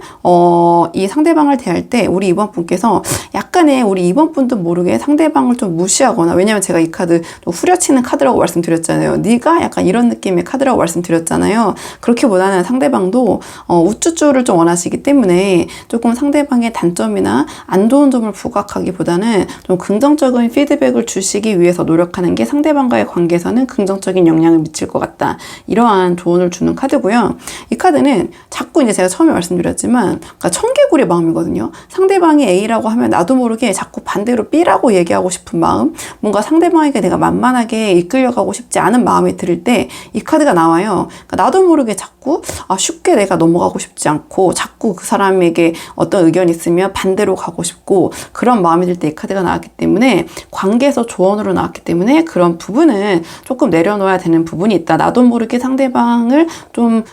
이 상대방을 대할 때 우리 이번 분께서 약간의 우리 이번 분도 모르게 상대방을 좀 무시하거나, 왜냐면 제가 이 카드 또 후려치는 카드라고 말씀드렸잖아요. 네가 약간 이런 느낌의 카드라고 말씀드렸잖아요. 그렇기보다는 상대방도 우쭈쭈를 좀 원하시기 때문에 조금 상대방의 단점이나 안 좋은 점을 부각하기보다는 좀 긍정적인 피드백을 주시기 위해서 노력하는 게 상대방과의 관계에서는 긍정적인 영향을 미칠 것 같다. 이러한 조언을 주는 카드고요. 이 카드는 자꾸 이제 제가 처음에 말씀드렸지만 그러니까 청개구리 마음이거든요. 상대방이 A라고 하면 나도 모르게 자꾸 반대로 B라고 얘기하고 싶은 마음, 뭔가 상대방에게 내가 만만하게 이끌려가고 싶지 않은 마음이 들을 때 이 카드가 나와요. 그러니까 나도 모르게 자꾸 쉽게 내가 넘어가고 싶지 않고 자꾸 그 사람에게 어떤 의견이 있으면 반대로 가고 싶고 그런 마음이 들 때 이 카드가 나왔기 때문에 관계에서 조언으로 나왔기 때문에 그런 부분은 조금 내려놓아야 되는 부분이 있다. 나도 모르게 상대방을 좀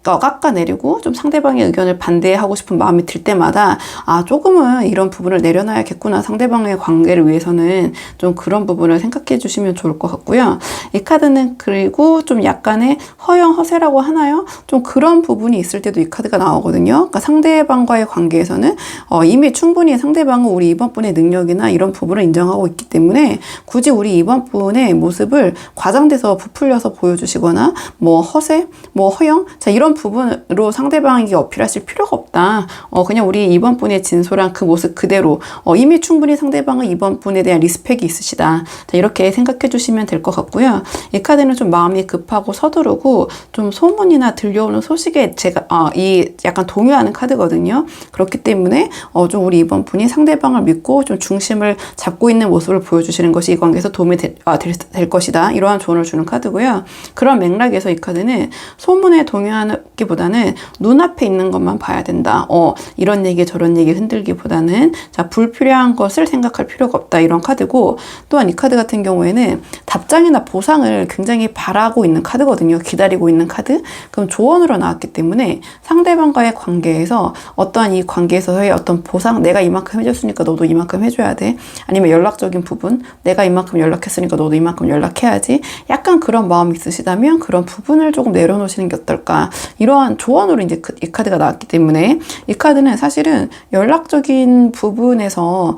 깎아내리고 좀 상대방의 의견을 반대하고 싶은 마음이 들 때마다 조금은 이런 부분을 내려놔야겠구나. 상대방의 관계를 위해서는 좀 그런 부분을 생각해 주시면 좋을 것 같고요. 이 카드는 그리고 좀 약간의 허영허세라고 하나요? 좀 그런 부분이 있을 때도 이 카드가 나오거든요. 그러니까 상대방과의 관계에서는 이미 충분히 상대방은 우리 이번 분의 능력이나 이런 부분을 인정하고 있기 때문에 굳이 우리 이번 분의 모습을 과장돼서 부풀려서 보여주시거나 뭐 허세, 뭐 허영, 자 이런 부분으로 상대방에게 어필하실 필요가 없다. 그냥 우리 이번 분의 진솔한 그 모습 그대로 이미 충분히 상대방은 이번 분에 대한 리스펙이 있으시다. 자, 이렇게 생각해 주시면 될 것 같고요. 이 카드는 좀 마음이 급하고 서두르고 좀 소문이나 들려오는 소식에 제가 이 약간 동요하는 카드거든요. 그렇기 때문에 좀 우리 이번 분이 상대방을 믿고 좀 중심을 잡고 있는 모습을 보여주시는 것이 이 관계에서 도움이 될 것이다. 이러한 조언을 주는 카드고요. 그런 맥락에서 이 카드는 소문에 동요하는 기보다는 눈앞에 있는 것만 봐야 된다. 이런 얘기 저런 얘기 흔들기보다는 자 불필요한 것을 생각할 필요가 없다. 이런 카드고, 또한 이 카드 같은 경우에는 답장이나 보상을 굉장히 바라고 있는 카드거든요. 기다리고 있는 카드. 그럼 조언으로 나왔기 때문에 상대방과의 관계에서 어떠한 이 관계에서의 어떤 보상, 내가 이만큼 해줬으니까 너도 이만큼 해줘야 돼. 아니면 연락적인 부분, 내가 이만큼 연락했으니까 너도 이만큼 연락해야지. 약간 그런 마음이 있으시다면 그런 부분을 조금 내려놓으시는 게 어떨까. 이러한 조언으로 이제 이 카드가 나왔기 때문에 이 카드는 사실은 연락적인 부분에서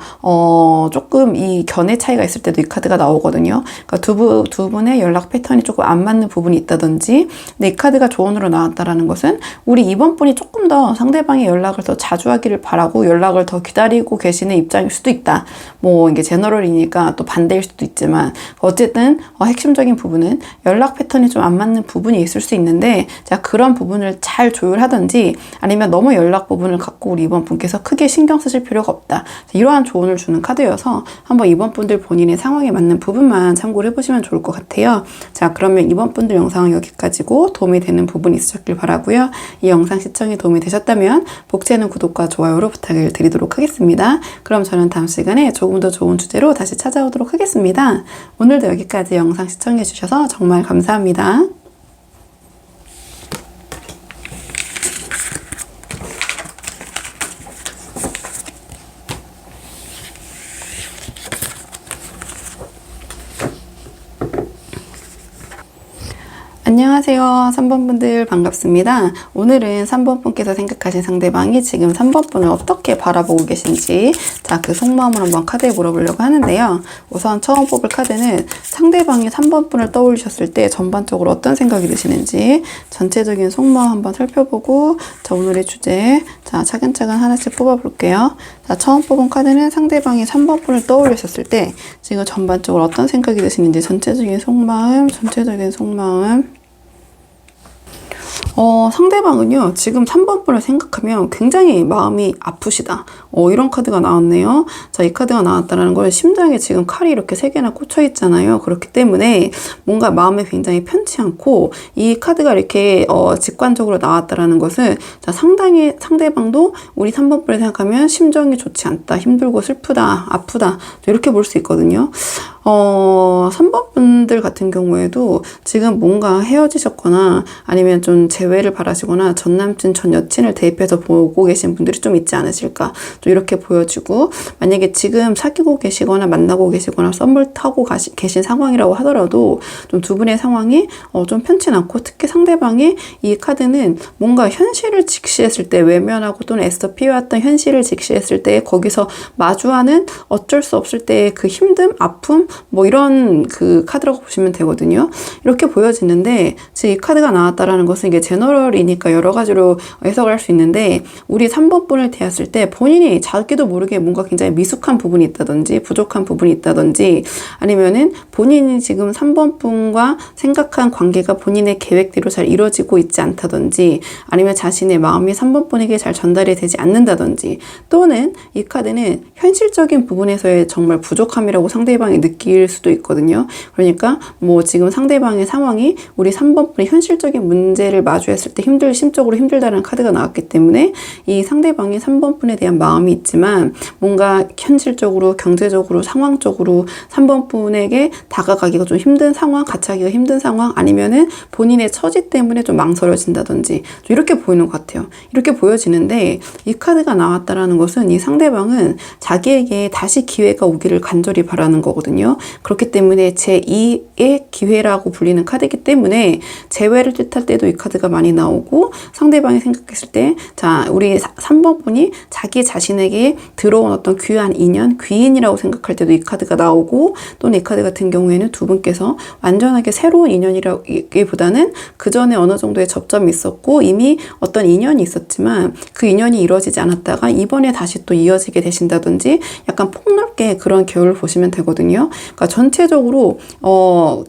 조금 이 견해 차이가 있을 때도 이 카드가 나오거든요. 그러니까 두 분의 연락 패턴이 조금 안 맞는 부분이 있다든지, 근데 이 카드가 조언으로 나왔다라는 것은 우리 이번 분이 조금 더 상대방의 연락을 더 자주 하기를 바라고 연락을 더 기다리고 계시는 입장일 수도 있다. 뭐 이게 제너럴이니까 또 반대일 수도 있지만 어쨌든 핵심적인 부분은 연락 패턴이 좀 안 맞는 부분이 있을 수 있는데, 자, 그런 부분을 잘 조율하든지 아니면 너무 연락 부분을 갖고 우리 이번 분께서 크게 신경 쓰실 필요가 없다. 이러한 조언을 주는 카드여서 한번 이번 분들 본인의 상황에 맞는 부분만 참고를 해보시면 좋을 것 같아요. 자, 그러면 이번 분들 영상은 여기까지고 도움이 되는 부분이 있으셨길 바라고요. 이 영상 시청이 도움이 되셨다면 복채는 구독과 좋아요로 부탁을 드리도록 하겠습니다. 그럼 저는 다음 시간에 조금 더 좋은 주제로 다시 찾아오도록 하겠습니다. 오늘도 여기까지 영상 시청해 주셔서 정말 감사합니다. 안녕하세요. 3번 분들 반갑습니다. 오늘은 3번 분께서 생각하신 상대방이 지금 3번 분을 어떻게 바라보고 계신지, 자, 그 속마음을 한번 카드에 물어보려고 하는데요. 우선 처음 뽑을 카드는 상대방이 3번 분을 떠올리셨을 때 전반적으로 어떤 생각이 드시는지 전체적인 속마음 한번 살펴보고, 자, 오늘의 주제, 자, 차근차근 하나씩 뽑아볼게요. 자, 처음 뽑은 카드는 상대방이 3번 분을 떠올리셨을 때 지금 전반적으로 어떤 생각이 드시는지 전체적인 속마음, 상대방은요, 지금 3번 분을 생각하면 굉장히 마음이 아프시다. 이런 카드가 나왔네요. 자, 이 카드가 나왔다는 걸 심장에 지금 칼이 이렇게 3개나 꽂혀 있잖아요. 그렇기 때문에 뭔가 마음에 굉장히 편치 않고, 이 카드가 이렇게 직관적으로 나왔다는 것은, 자, 상당히 상대방도 우리 3번 분을 생각하면 심정이 좋지 않다, 힘들고 슬프다, 아프다, 이렇게 볼 수 있거든요. 3번 분들 같은 경우에도 지금 뭔가 헤어지셨거나 아니면 좀 재회를 바라시거나 전 남친, 전 여친을 대입해서 보고 계신 분들이 좀 있지 않으실까, 좀 이렇게 보여지고, 만약에 지금 사귀고 계시거나 만나고 계시거나 썸을 타고 계신 상황이라고 하더라도 좀 두 분의 상황이 좀 편치 않고, 특히 상대방이 이 카드는 뭔가 현실을 직시했을 때, 외면하고 또는 애써 피해왔던 현실을 직시했을 때 거기서 마주하는 어쩔 수 없을 때의 그 힘듦, 아픔, 뭐 이런 그 카드라고 보시면 되거든요. 이렇게 보여지는데, 지금 이 카드가 나왔다라는 것은 이게 제너럴이니까 여러 가지로 해석을 할 수 있는데, 우리 3번 분을 대했을 때 본인이 자기도 모르게 뭔가 굉장히 미숙한 부분이 있다든지 부족한 부분이 있다든지, 아니면은 본인이 지금 3번 분과 생각한 관계가 본인의 계획대로 잘 이루어지고 있지 않다든지, 아니면 자신의 마음이 3번 분에게 잘 전달이 되지 않는다든지, 또는 이 카드는 현실적인 부분에서의 정말 부족함이라고 상대방이 느낄 수도 있거든요. 그러니까 뭐 지금 상대방의 상황이 우리 3번 분의 현실적인 문제를 마주했을 때 심적으로 힘들다는 카드가 나왔기 때문에, 이 상대방이 3번 분에 대한 마음이 있지만 뭔가 현실적으로, 경제적으로, 상황적으로 3번 분에게 다가가기가 좀 힘든 상황, 같이 하기가 힘든 상황, 아니면은 본인의 처지 때문에 좀 망설여진다든지, 좀 이렇게 보이는 것 같아요. 이렇게 보여지는데, 이 카드가 나왔다라는 것은 이 상대방은 자기에게 다시 기회가 오기를 간절히 바라는 거거든요. 그렇기 때문에 제2의 기회라고 불리는 카드이기 때문에 재회를 뜻할 때도 이 카드가 많이 나오고, 상대방이 생각했을 때, 자, 우리 3번 분이 자기 자신에게 들어온 어떤 귀한 인연, 귀인이라고 생각할 때도 이 카드가 나오고, 또는 이 카드 같은 경우에는 두 분께서 완전하게 새로운 인연이라기보다는 그 전에 어느 정도의 접점이 있었고 이미 어떤 인연이 있었지만 그 인연이 이루어지지 않았다가 이번에 다시 또 이어지게 되신다든지, 약간 폭넓게 그런 계율을 보시면 되거든요. 그러니까 전체적으로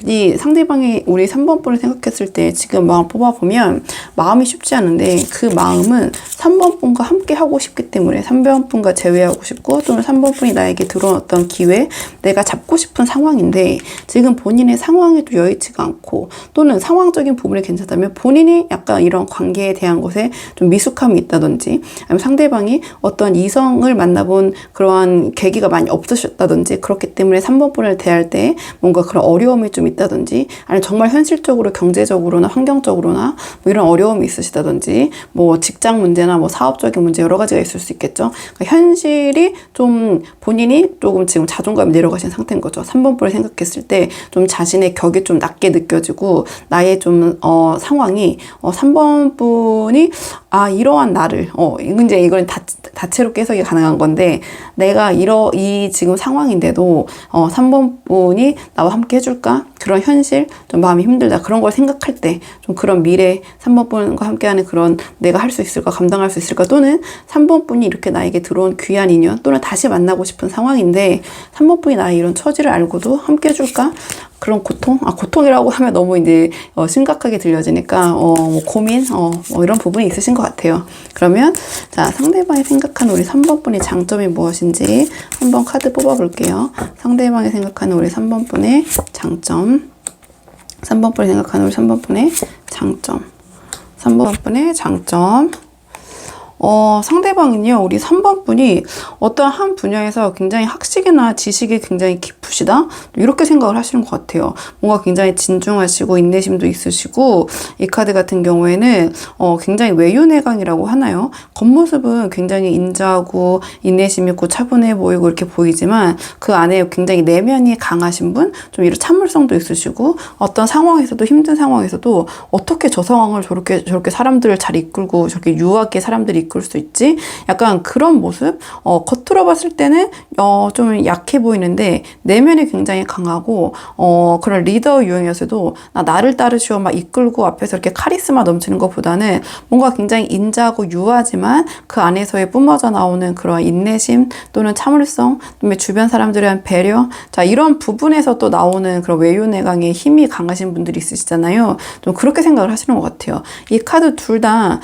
이 상대방이 우리 3번 분을 생각했을 때 지금 마음 뽑아보면 마음이 쉽지 않은데, 그 마음은 3번 분과 함께 하고 싶기 때문에 3번 분과 재회하고 싶고, 또는 3번 분이 나에게 들어온 어떤 기회, 내가 잡고 싶은 상황인데 지금 본인의 상황이 또 여의치가 않고, 또는 상황적인 부분이 괜찮다면 본인이 약간 이런 관계에 대한 것에 좀 미숙함이 있다든지, 아니면 상대방이 어떤 이성을 만나본 그러한 계기가 많이 없으셨다든지, 그렇기 때문에 3번 3번분을 대할 때 뭔가 그런 어려움이 좀 있다든지, 아니면 정말 현실적으로 경제적으로나 환경적으로나 뭐 이런 어려움이 있으시다든지, 뭐 직장 문제나 뭐 사업적인 문제 여러 가지가 있을 수 있겠죠. 그러니까 현실이 좀 본인이 조금 지금 자존감이 내려가신 상태인 거죠. 3번분을 생각했을 때 좀 자신의 격이 좀 낮게 느껴지고, 나의 좀 상황이 3번분이 이러한 나를 이제 이건 다채롭게 해석이 가능한 건데, 내가 이 지금 상황인데도 3번분이 나와 함께 해줄까? 그런 현실, 좀 마음이 힘들다, 그런 걸 생각할 때 좀 그런 미래 3번분과 함께하는 그런 내가 할 수 있을까, 감당할 수 있을까, 또는 3번분이 이렇게 나에게 들어온 귀한 인연, 또는 다시 만나고 싶은 상황인데 3번분이 나의 이런 처지를 알고도 함께 해줄까? 그런 고통이라고 하면 너무 이제 심각하게 들려지니까 뭐 고민 뭐 이런 부분이 있으신 것 같아요. 그러면 자, 상대방이 생각하는 우리 3번분의 장점이 무엇인지 한번 카드 뽑아 볼게요. 상대방이 생각하는 우리 3번분의 장점, 3번분이 생각하는 우리 3번분의 장점, 3번분의 장점. 상대방은요, 우리 3번분이 어떤 한 분야에서 굉장히 학식이나 지식이 굉장히 깊으시다? 이렇게 생각을 하시는 것 같아요. 뭔가 굉장히 진중하시고 인내심도 있으시고, 이 카드 같은 경우에는 굉장히 외유내강이라고 하나요? 겉모습은 굉장히 인자하고 인내심 있고 차분해 보이고 이렇게 보이지만 그 안에 굉장히 내면이 강하신 분? 좀 이런 참을성도 있으시고, 어떤 상황에서도, 힘든 상황에서도 어떻게 저 상황을 저렇게 사람들을 잘 이끌고 저렇게 유하게 사람들이 이끌 수 있지? 약간 그런 모습? 겉으로 봤을 때는 좀 약해 보이는데 내면이 굉장히 강하고 그런 리더 유형이어서도 나를 따르시오 막 이끌고 앞에서 이렇게 카리스마 넘치는 것보다는 뭔가 굉장히 인자하고 유하지만 그 안에서의 뿜어져 나오는 그런 인내심 또는 참을성, 또는 주변 사람들에 대한 배려, 자, 이런 부분에서 또 나오는 그런 외유내강의 힘이 강하신 분들이 있으시잖아요. 좀 그렇게 생각을 하시는 것 같아요. 이 카드 둘 다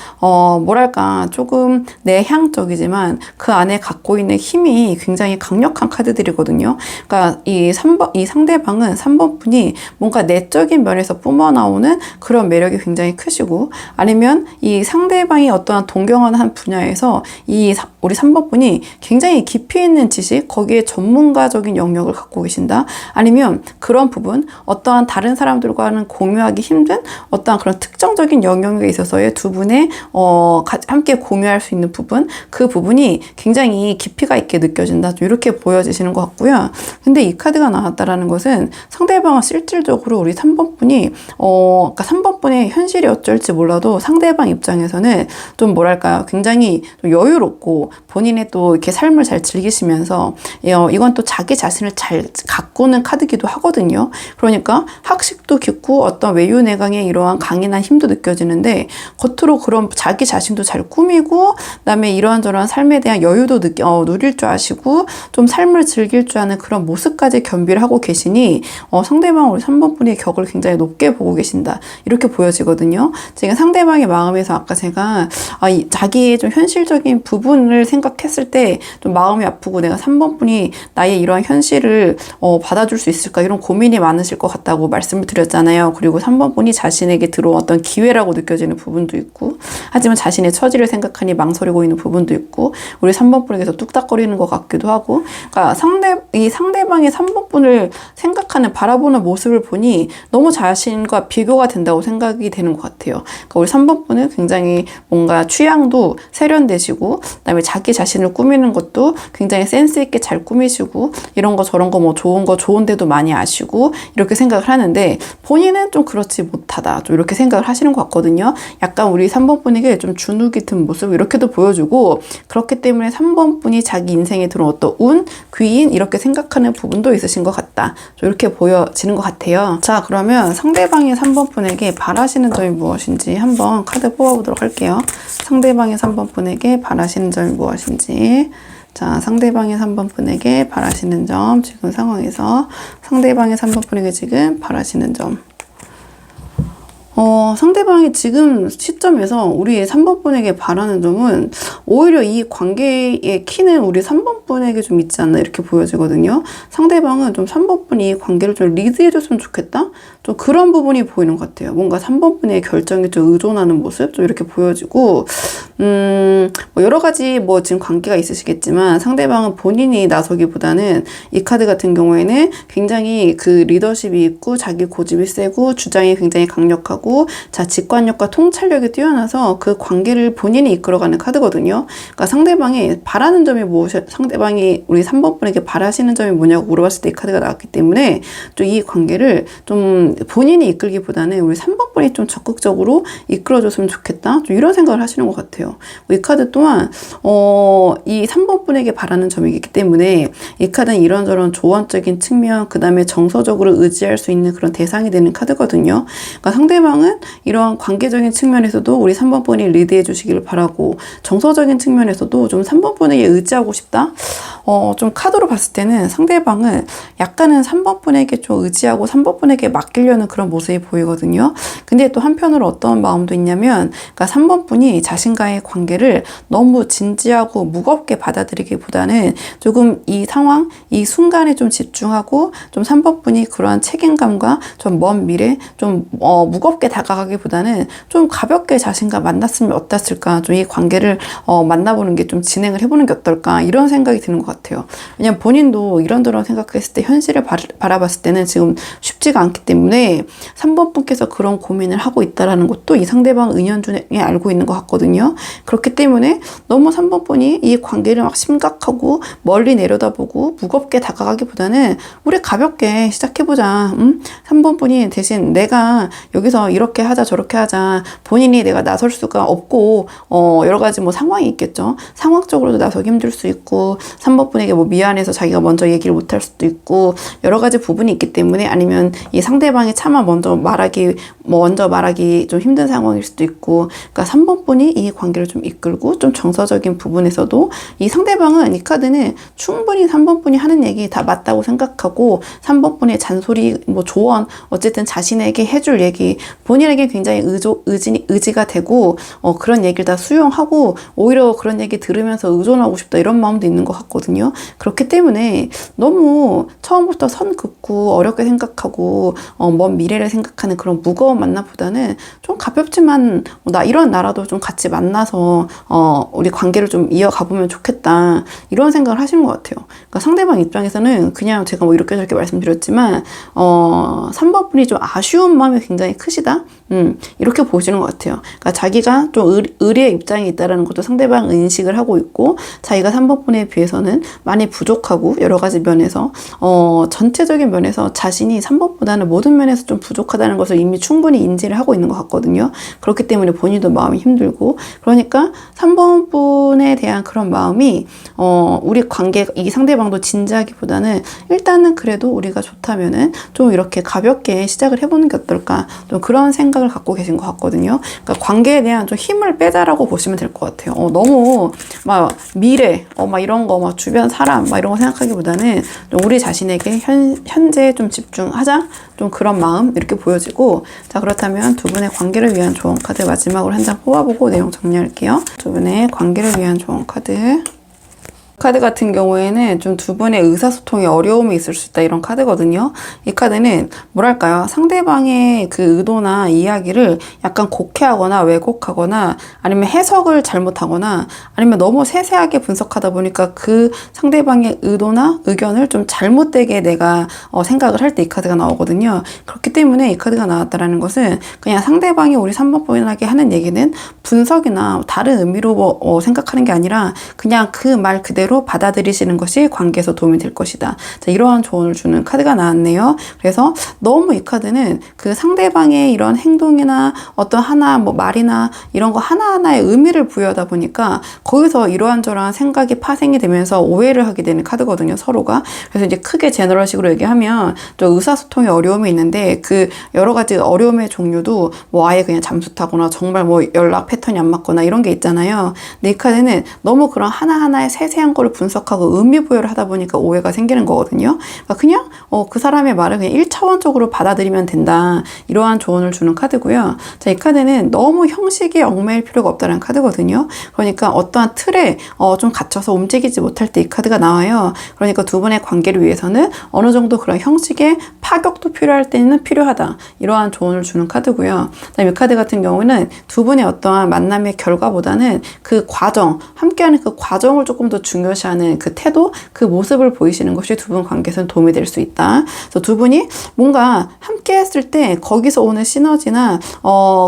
뭐랄까 조금 내향적이지만 그 안에 갖고 있는 힘이 굉장히 강력한 카드들이거든요. 그러니까 이 상대방은 3번분이 뭔가 내적인 면에서 뿜어나오는 그런 매력이 굉장히 크시고, 아니면 이 상대방이 어떠한 동경하는 한 분야에서 우리 3번분이 굉장히 깊이 있는 지식, 거기에 전문가적인 영역을 갖고 계신다. 아니면 그런 부분, 어떠한 다른 사람들과는 공유하기 힘든 어떠한 그런 특정적인 영역에 있어서의 두 분의 함께 공유할 수 있는 부분, 그 부분이 굉장히 깊이가 있게 느껴진다. 좀 이렇게 보여지시는 것 같고요. 근데 이 카드가 나왔다라는 것은 상대방은 실질적으로 우리 3번분이 그러니까 3번분의 현실이 어쩔지 몰라도 상대방 입장에서는 좀 뭐랄까요, 굉장히 좀 여유롭고 본인의 또 이렇게 삶을 잘 즐기시면서 이건 또 자기 자신을 잘 가꾸는 카드기도 하거든요. 그러니까 학식도 깊고 어떤 외유내강의 이러한 강인한 힘도 느껴지는데, 겉으로 그런 자기 자신도 잘 꾸미고, 그다음에 이러한저러한 삶에 대한 여유도 누릴 줄 아시고 좀 삶을 즐길 줄 아는 그런 모습까지 겸비를 하고 계시니 상대방 우리 3번분의 격을 굉장히 높게 보고 계신다, 이렇게 보여지거든요. 지금 상대방의 마음에서 아까 제가 자기의 좀 현실적인 부분을 생각했을 때 좀 마음이 아프고, 내가 3번분이 나의 이러한 현실을 받아줄 수 있을까, 이런 고민이 많으실 것 같다고 말씀을 드렸잖아요. 그리고 3번분이 자신에게 들어왔던 기회라고 느껴지는 부분도 있고, 하지만 자신의 처지를 생각하니 망설이고 있는 부분도 있고, 우리 3번분에게서 뚝딱거리는 것 같기도 하고, 그러니까 이 상대방의 3번분을 생각하는, 바라보는 모습을 보니 너무 자신과 비교가 된다고 생각이 되는 것 같아요. 그러니까 우리 3번분은 굉장히 뭔가 취향도 세련되시고, 그다음에 자기 자신을 꾸미는 것도 굉장히 센스 있게 잘 꾸미시고, 이런 거 저런 거 뭐 좋은데도 많이 아시고, 이렇게 생각을 하는데 본인은 좀 그렇지 못하다, 좀 이렇게 생각을 하시는 것 같거든요. 약간 우리 3번분에게 좀 주눅이 든 모습 이렇게도 보여주고, 그렇기 때문에 3번분이 자기 인생에 들어온 어떤 운, 귀인, 이렇게 생각하는 부분도 있으신 것 같다, 좀 이렇게 보여지는 것 같아요. 자, 그러면 상대방의 3번분에게 바라시는 점이 무엇인지 한번 카드 뽑아보도록 할게요. 상대방의 3번분에게 바라시는 점이 무엇인지. 자, 상대방의 3번분에게 바라시는 점, 지금 상황에서 상대방의 3번분에게 지금 바라시는 점. 상대방이 지금 시점에서 우리 3번 분에게 바라는 점은 오히려 이 관계의 키는 우리 3번 분에게 좀 있지 않나 이렇게 보여지거든요. 상대방은 좀 3번 분이 이 관계를 좀 리드해줬으면 좋겠다? 좀 그런 부분이 보이는 것 같아요. 뭔가 3번 분의 결정에 좀 의존하는 모습? 좀 이렇게 보여지고, 뭐 여러 가지 뭐 지금 관계가 있으시겠지만 상대방은 본인이 나서기보다는 이 카드 같은 경우에는 굉장히 그 리더십이 있고 자기 고집이 세고 주장이 굉장히 강력하고 자, 직관력과 통찰력이 뛰어나서 그 관계를 본인이 이끌어가는 카드거든요. 그러니까 상대방이 바라는 점이 상대방이 우리 3번 분에게 바라시는 점이 뭐냐고 물어봤을 때 이 카드가 나왔기 때문에 좀 이 관계를 좀 본인이 이끌기보다는 우리 3번 분이 좀 적극적으로 이끌어줬으면 좋겠다. 좀 이런 생각을 하시는 것 같아요. 이 카드 또한 이 3번 분에게 바라는 점이기 때문에 이 카드는 이런저런 조언적인 측면, 그 다음에 정서적으로 의지할 수 있는 그런 대상이 되는 카드거든요. 그러니까 상대방은 이러한 관계적인 측면에서도 우리 3번 분이 리드해 주시기를 바라고, 정서적인 측면에서도 좀 3번 분에게 의지하고 싶다? 좀 카드로 봤을 때는 상대방은 약간은 3번 분에게 좀 의지하고 3번 분에게 맡기려는 그런 모습이 보이거든요. 근데 또 한편으로 어떤 마음도 있냐면, 그러니까 3번 분이 자신과의 관계를 너무 진지하고 무겁게 받아들이기보다는 조금 이 상황, 이 순간에 좀 집중하고 좀 3번 분이 그러한 책임감과 좀 먼 미래, 좀 무겁게 다가가기보다는 좀 가볍게 자신과 만났으면 어땠을까, 좀 이 관계를 만나보는 게 좀 진행을 해보는 게 어떨까, 이런 생각이 드는 것 같아요. 왜냐면 본인도 이런저런 생각했을 때 현실을 바라봤을 때는 지금 쉽지가 않기 때문에 3번 분께서 그런 고민을 하고 있다라는 것도 이 상대방 은연중에 알고 있는 것 같거든요. 그렇기 때문에 너무 3번 분이 이 관계를 막 심각하고 멀리 내려다보고 무겁게 다가가기보다는 우리 가볍게 시작해보자. 3번 분이 대신 내가 여기서 이렇게 하자 저렇게 하자, 본인이 내가 나설 수가 없고 여러 가지 뭐 상황이 있겠죠. 상황적으로도 나서기 힘들 수 있고 3번 분에게 뭐 미안해서 자기가 먼저 얘기를 못할 수도 있고 여러 가지 부분이 있기 때문에, 아니면 이 상대방이 차마 먼저 말하기 좀 힘든 상황일 수도 있고, 그러니까 3번 분이 이 관계를 좀 이끌고 좀 정서적인 부분에서도 이 상대방은, 이 카드는 충분히 3번 분이 하는 얘기 다 맞다고 생각하고 3번 분의 잔소리, 뭐 조언, 어쨌든 자신에게 해줄 얘기, 본인에게 굉장히 의지가 되고 그런 얘기를 다 수용하고 오히려 그런 얘기 들으면서 의존하고 싶다, 이런 마음도 있는 것 같거든요. 그렇기 때문에 너무 처음부터 선 긋고 어렵게 생각하고 먼 미래를 생각하는 그런 무거운 만남보다는 좀 가볍지만 이런 나라도 좀 같이 만나서 우리 관계를 좀 이어가보면 좋겠다, 이런 생각을 하시는 것 같아요. 그러니까 상대방 입장에서는 그냥 제가 뭐 이렇게 저렇게 말씀드렸지만 3번 분이 좀 아쉬운 마음이 굉장히 크시다? 이렇게 보시는 것 같아요. 그러니까 자기가 좀 의리의 입장에 있다는 것도 상대방 인식을 하고 있고, 자기가 3번 분에 비해서는 많이 부족하고 여러 가지 면에서 전체적인 면에서 자신이 3번보다는 모든 면에서 좀 부족하다는 것을 이미 충분히 인지를 하고 있는 것 같거든요. 그렇기 때문에 본인도 마음이 힘들고, 그러니까 3번 분에 대한 그런 마음이 우리 관계, 이 상대방도 진지하기보다는 일단은 그래도 우리가 좋다면은 좀 이렇게 가볍게 시작을 해보는 게 어떨까, 좀 그런 생각을 갖고 계신 것 같거든요. 그러니까 관계에 대한 좀 힘을 빼자라고 보시면 될 것 같아요. 너무 막 미래, 막 이런 거, 막 주변 사람, 막 이런 거 생각하기보다는 좀 우리 자신에게 현재에 좀 집중하자, 좀 그런 마음, 이렇게 보여지고. 자, 그렇다면 두 분의 관계를 위한 조언 카드 마지막으로 한 장 뽑아보고 내용 정리할게요. 두 분의 관계를 위한 조언 카드. 카드 같은 경우에는 좀 두 분의 의사소통에 어려움이 있을 수 있다, 이런 카드거든요. 이 카드는 뭐랄까요, 상대방의 그 의도나 이야기를 약간 곡해하거나 왜곡하거나 아니면 해석을 잘못하거나 아니면 너무 세세하게 분석하다 보니까 그 상대방의 의도나 의견을 좀 잘못되게 내가 생각을 할 때 이 카드가 나오거든요. 그렇기 때문에 이 카드가 나왔다라는 것은 그냥 상대방이 우리 3번 분에게 하는 얘기는 분석이나 다른 의미로 생각하는 게 아니라 그냥 그 말 그대로 받아들이시는 것이 관계에서 도움이 될 것이다. 자, 이러한 조언을 주는 카드가 나왔네요. 그래서 너무 이 카드는 그 상대방의 이런 행동이나 어떤 하나 뭐 말이나 이런 거 하나하나의 의미를 부여하다 보니까 거기서 이러한저러한 생각이 파생이 되면서 오해를 하게 되는 카드거든요, 서로가. 그래서 이제 크게 제너럴식으로 얘기하면 또 의사소통에 어려움이 있는데 그 여러 가지 어려움의 종류도 뭐 아예 그냥 잠수 타거나 정말 뭐 연락 패턴이 안 맞거나 이런 게 있잖아요. 근데 이 카드는 너무 그런 하나하나의 세세한 거를 분석하고 의미 부여를 하다 보니까 오해가 생기는 거거든요. 그러니까 그냥 그 사람의 말을 그냥 1차원적으로 받아들이면 된다. 이러한 조언을 주는 카드고요. 자, 이 카드는 너무 형식에 얽매일 필요가 없다는 카드거든요. 그러니까 어떠한 틀에 좀 갇혀서 움직이지 못할 때 이 카드가 나와요. 그러니까 두 분의 관계를 위해서는 어느 정도 그런 형식의 파격도 필요할 때는 필요하다. 이러한 조언을 주는 카드고요. 그다음에 이 카드 같은 경우는 두 분의 어떠한 만남의 결과보다는 그 과정, 함께하는 그 과정을 조금 더 중요시하는 그 태도, 그 모습을 보이시는 것이 두 분 관계에서는 도움이 될 수 있다. 그래서 두 분이 뭔가 함께 했을 때 거기서 오는 시너지나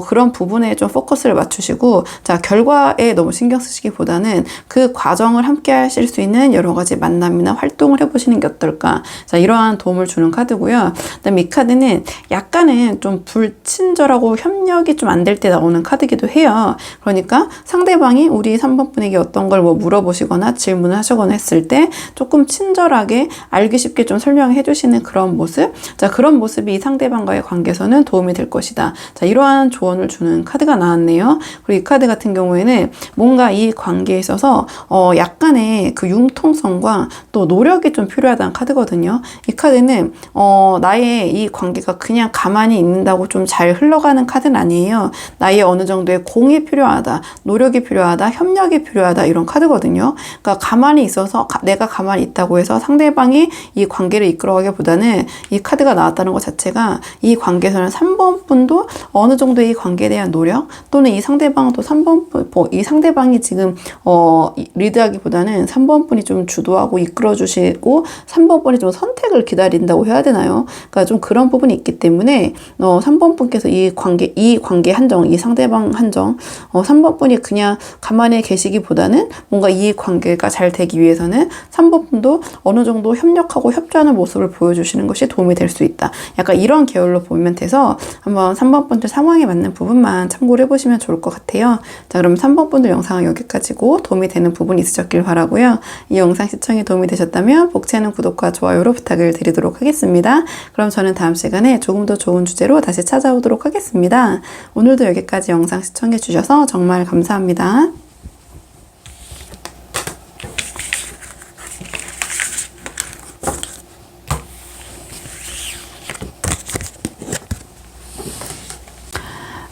그런 부분에 좀 포커스를 맞추시고, 자, 결과에 너무 신경 쓰시기보다는 그 과정을 함께 하실 수 있는 여러 가지 만남이나 활동을 해보시는 게 어떨까. 자, 이러한 도움을 주는 카드고요. 그다음에 이 카드는 약간은 좀 불친절하고 협력이 좀 안 될 때 나오는 카드기도 해요. 그러니까 상대방이 우리 3번 분에게 어떤 걸 뭐 물어보시거나 질문을 하시거나 했을 때 조금 친절하게 알기 쉽게 좀 설명해 주시는 그런 모습. 자, 그런 모습이 이 상대방과의 관계에서는 도움이 될 것이다. 자, 이러한 조언을 주는 카드가 나왔네요. 그리고 이 카드 같은 경우에는 뭔가 이 관계에 있어서 약간의 그 융통성과 또 노력이 좀 필요하다는 카드거든요. 이 카드는 나의 이 관계가 그냥 가만히 있는다고 좀 잘 흘러가는 카드는 아니에요. 나의 어느 정도의 공이 필요하다, 노력이 필요하다, 협력이 필요하다, 이런 카드거든요. 그러니까 가만히 있어서 내가 가만히 있다고 해서 상대방이 이 관계를 이끌어가기보다는 이 카드가 나왔다는 것 자체가 이 관계에서는 3번 분도 어느 정도 이 관계에 대한 노력, 또는 이 상대방도 3번 분, 이 상대방이 지금 리드하기보다는 3번 분이 좀 주도하고 이끌어주시고 3번 분이 좀 선택을 기다린다고 해야 되나요? 그러니까 좀 그런 부분이 있기 때문에 3번 분께서 이 관계 한정, 이 상대방 한정, 3번 분이 그냥 가만히 계시기보다는 뭔가 이 관계가 잘 되기 위해서는 3번 분도 어느 정도 협력하고 협조하는 모습을 보여주시는 것이 도움이 될 수 있다. 약간 이런 계열로 보면 돼서 한번 3번 분들 상황에 맞는 부분만 참고를 해보시면 좋을 것 같아요. 자, 그럼 3번 분들 영상은 여기까지고 도움이 되는 부분이 있으셨길 바라고요. 이 영상 시청에 도움이 되셨다면 복채는 구독과 좋아요로 부탁을 드리도록 하겠습니다. 그럼 저는 다음 시간에 조금 더 좋은 주제로 다시 찾아오도록 하겠습니다. 오늘도 여기까지 영상 시청해 주셔서 정말 감사합니다.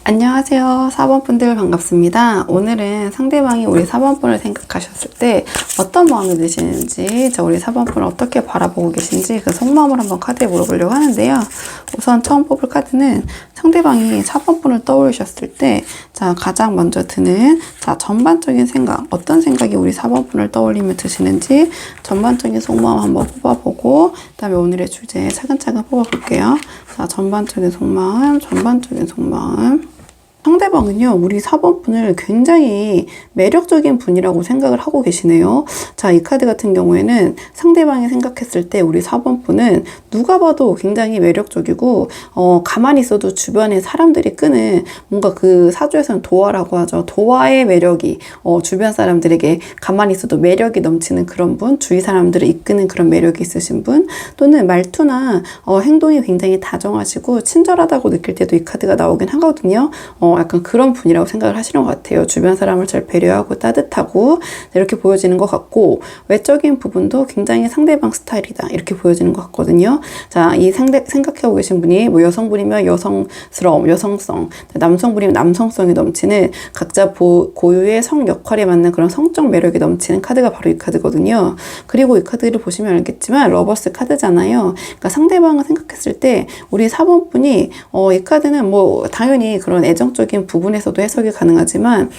안녕하세요. 4번 분들 반갑습니다. 오늘은 상대방이 우리 4번 분을 생각하셨을 때 어떤 마음이 드시는지, 우리 4번 분을 어떻게 바라보고 계신지 그 속마음을 한번 카드에 물어보려고 하는데요. 우선 처음 뽑을 카드는 상대방이 4번 분을 떠올리셨을 때 가장 먼저 드는 전반적인 생각, 어떤 생각이 우리 4번 분을 떠올리며 드시는지 전반적인 속마음 한번 뽑아보고 그다음에 오늘의 주제 차근차근 뽑아볼게요. 전반적인 속마음, 전반적인 속마음. 상대방은요, 우리 4번 분을 굉장히 매력적인 분이라고 생각을 하고 계시네요. 자, 이 카드 같은 경우에는 상대방이 생각했을 때 우리 4번 분은 누가 봐도 굉장히 매력적이고, 가만히 있어도 주변에 사람들이 끄는 뭔가 그 사주에서는 도화라고 하죠. 도화의 매력이, 주변 사람들에게 가만히 있어도 매력이 넘치는 그런 분, 주위 사람들을 이끄는 그런 매력이 있으신 분, 또는 말투나 행동이 굉장히 다정하시고 친절하다고 느낄 때도 이 카드가 나오긴 하거든요. 약간 그런 분이라고 생각을 하시는 것 같아요. 주변 사람을 잘 배려하고 따뜻하고 이렇게 보여지는 것 같고, 외적인 부분도 굉장히 상대방 스타일이다 이렇게 보여지는 것 같거든요. 자, 이 생각하고 계신 분이 뭐 여성분이면 여성스러움, 여성성, 남성분이면 남성성이 넘치는 각자 고유의 성 역할에 맞는 그런 성적 매력이 넘치는 카드가 바로 이 카드거든요. 그리고 이 카드를 보시면 알겠지만 러버스 카드잖아요. 그러니까 상대방을 생각했을 때 우리 4번 분이 이 카드는 뭐 당연히 그런 애정적인 부분에서도 해석이 가능하지만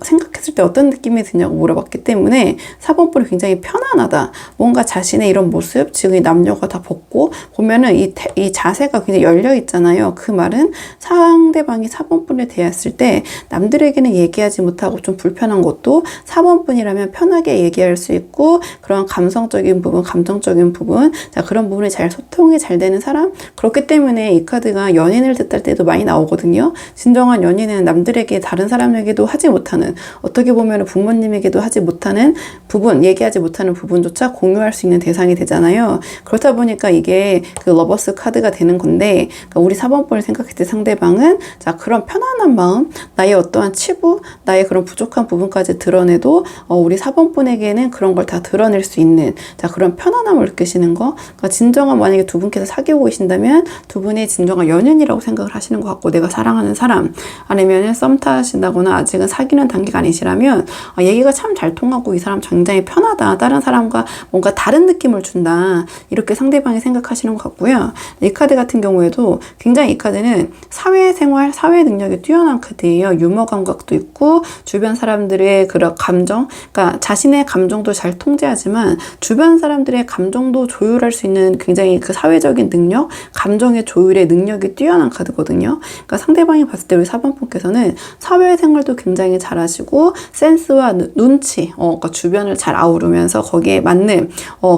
생각했을 때 어떤 느낌이 드냐고 물어봤기 때문에 4번 분이 굉장히 편안하다. 뭔가 자신의 이런 모습, 지금 이 남녀가 다 벗고 보면은 이 자세가 굉장히 열려 있잖아요. 그 말은 상대방이 4번 분에 대했을 때 남들에게는 얘기하지 못하고 좀 불편한 것도 4번 분이라면 편하게 얘기할 수 있고, 그런 감성적인 부분, 감정적인 부분, 자, 그런 부분이 잘 소통이 잘 되는 사람. 그렇기 때문에 이 카드가 연인을 뜻할 때도 많이 나오거든요. 진정한 연인은 남들에게, 다른 사람에게도 하지 못하는, 어떻게 보면 부모님에게도 하지 못하는 부분, 얘기하지 못하는 부분조차 공유할 수 있는 대상이 되잖아요. 그렇다 보니까 이게 이게 그 러버스 카드가 되는 건데, 그러니까 우리 4번분을 생각할 때 상대방은 자, 그런 편안한 마음, 나의 어떠한 치부, 나의 그런 부족한 부분까지 드러내도 우리 4번분에게는 그런 걸 다 드러낼 수 있는 자, 그런 편안함을 느끼시는 거. 그러니까 진정한, 만약에 두 분께서 사귀고 계신다면 두 분의 진정한 연인이라고 생각을 하시는 것 같고, 내가 사랑하는 사람, 아니면 썸 타신다거나 아직은 사귀는 단계가 아니시라면 얘기가 참 잘 통하고 이 사람 굉장히 편하다, 다른 사람과 뭔가 다른 느낌을 준다, 이렇게 상대방이 생각하시는 것 같고요. 이 카드 같은 경우에도 굉장히 이 카드는 사회생활, 사회 능력이 뛰어난 카드예요. 유머 감각도 있고 주변 사람들의 그런 감정, 그러니까 자신의 감정도 잘 통제하지만 주변 사람들의 감정도 조율할 수 있는 굉장히 그 사회적인 능력, 감정의 조율의 능력이 뛰어난 카드거든요. 그러니까 상대방이 봤을 때 우리 4번분께서는 사회생활도 굉장히 잘하시고 센스와 눈치, 그러니까 주변을 잘 아우르면서 거기에 맞는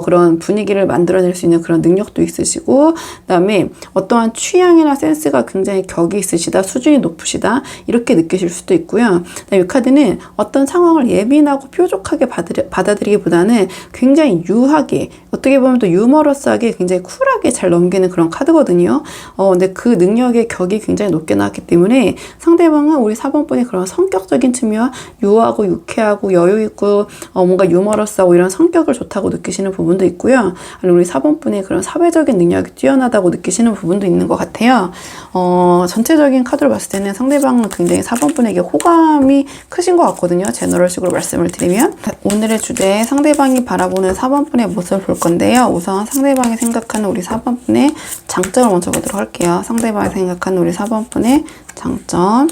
그런 분위기를 만들어낼 수 있는 그런 능력도 있으시고, 그다음에 어떠한 취향이나 센스가 굉장히 격이 있으시다, 수준이 높으시다, 이렇게 느끼실 수도 있고요. 이 카드는 어떤 상황을 예민하고 뾰족하게 받아들이기보다는 굉장히 유하게, 어떻게 보면 또 유머러스하게 굉장히 쿨하게 잘 넘기는 그런 카드거든요. 근데 그 능력의 격이 굉장히 높게 나왔기 때문에 상대방은 우리 4번분의 그런 성격적인 측면과 유하고 유쾌하고 여유있고 뭔가 유머러스하고 이런 성격을 좋다고 느끼시는 부분도 있고요. 아니면 우리 4번분의 그런 사회적인 능력이 뛰어나다고 느끼시는 부분도 있는 것 같아요. 전체적인 카드로 봤을 때는 상대방은 굉장히 4번분에게 호감이 크신 것 같거든요. 제너럴식으로 말씀을 드리면. 오늘의 주제, 상대방이 바라보는 4번분의 모습을 볼 건데요. 우선 상대방이 생각하는 우리 4번분의 장점을 먼저 보도록 할게요. 상대방이 생각하는 우리 4번분의 장점,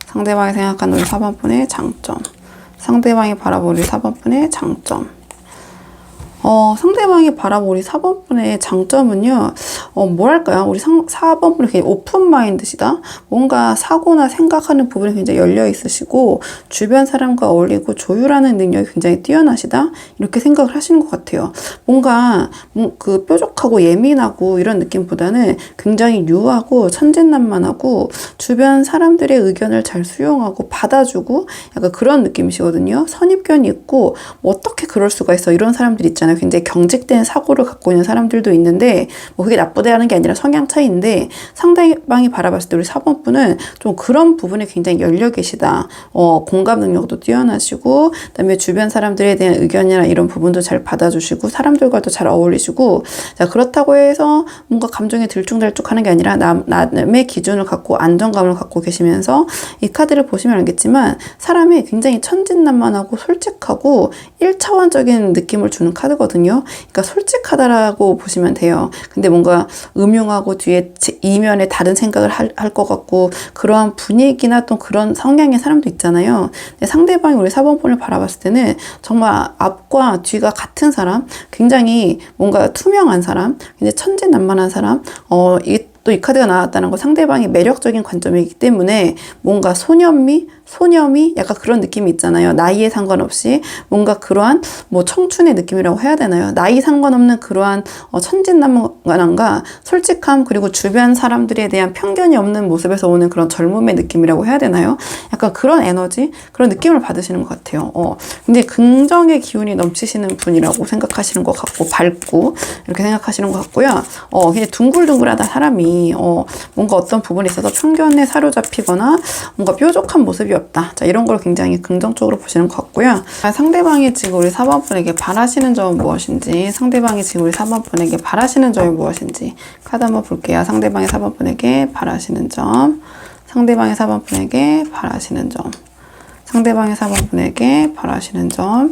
상대방이 생각하는 우리 4번분의 장점, 상대방이 바라보는 우리 4번분의 장점. 상대방이 바라보는 우리 4번분의 장점은요, 뭐랄까요? 우리 4번분은 굉장히 오픈 마인드시다? 뭔가 사고나 생각하는 부분이 굉장히 열려 있으시고, 주변 사람과 어울리고 조율하는 능력이 굉장히 뛰어나시다? 이렇게 생각을 하시는 것 같아요. 뭔가, 그 뾰족하고 예민하고 이런 느낌보다는 굉장히 유하고 천진난만하고 주변 사람들의 의견을 잘 수용하고 받아주고 약간 그런 느낌이시거든요. 선입견이 있고, 뭐 어떻게 그럴 수가 있어? 이런 사람들 있잖아요. 굉장히 경직된 사고를 갖고 있는 사람들도 있는데, 뭐 그게 나쁘다는 게 아니라 성향 차이인데, 상대방이 바라봤을 때 우리 4번분은 좀 그런 부분에 굉장히 열려 계시다. 공감 능력도 뛰어나시고, 그다음에 주변 사람들에 대한 의견이나 이런 부분도 잘 받아주시고, 사람들과도 잘 어울리시고, 자, 그렇다고 해서 뭔가 감정에 들쭉날쭉하는 게 아니라 남의 기준을 갖고 안정감을 갖고 계시면서, 이 카드를 보시면 알겠지만 사람이 굉장히 천진난만하고 솔직하고 1차원적인 느낌을 주는 카드거든요. 그러니까 솔직하다라고 보시면 돼요. 근데 뭔가 음흉하고 뒤에 이면에 다른 생각을 할 것 같고, 그러한 분위기나 또 그런 성향의 사람도 있잖아요. 근데 상대방이 우리 4번분을 바라봤을 때는 정말 앞과 뒤가 같은 사람, 굉장히 뭔가 투명한 사람, 굉장히 천진난만한 사람, 또 이 카드가 나왔다는 거 상대방이 매력적인 관점이기 때문에 뭔가 소념이 약간 그런 느낌이 있잖아요. 나이에 상관없이 뭔가 그러한 뭐 청춘의 느낌이라고 해야 되나요? 나이 상관없는 그러한 천진난만함과 솔직함, 그리고 주변 사람들에 대한 편견이 없는 모습에서 오는 그런 젊음의 느낌이라고 해야 되나요? 약간 그런 에너지, 그런 느낌을 받으시는 것 같아요. 근데 긍정의 기운이 넘치시는 분이라고 생각하시는 것 같고, 밝고 이렇게 생각하시는 것 같고요. 그냥 둥글둥글하다 사람이 뭔가 어떤 부분에 있어서 편견에 사로잡히거나 뭔가 뾰족한 모습이 없다. 자, 이런 걸 굉장히 긍정적으로 보시는 것 같고요. 상대방이 지금 우리 4번분에게 바라시는 점은 무엇인지, 상대방이 지금 우리 4번분에게 바라시는 점이 무엇인지 카드 한번 볼게요. 상대방이 4번분에게 바라시는 점, 상대방이 4번분에게 바라시는 점, 상대방이 4번분에게 바라시는 점.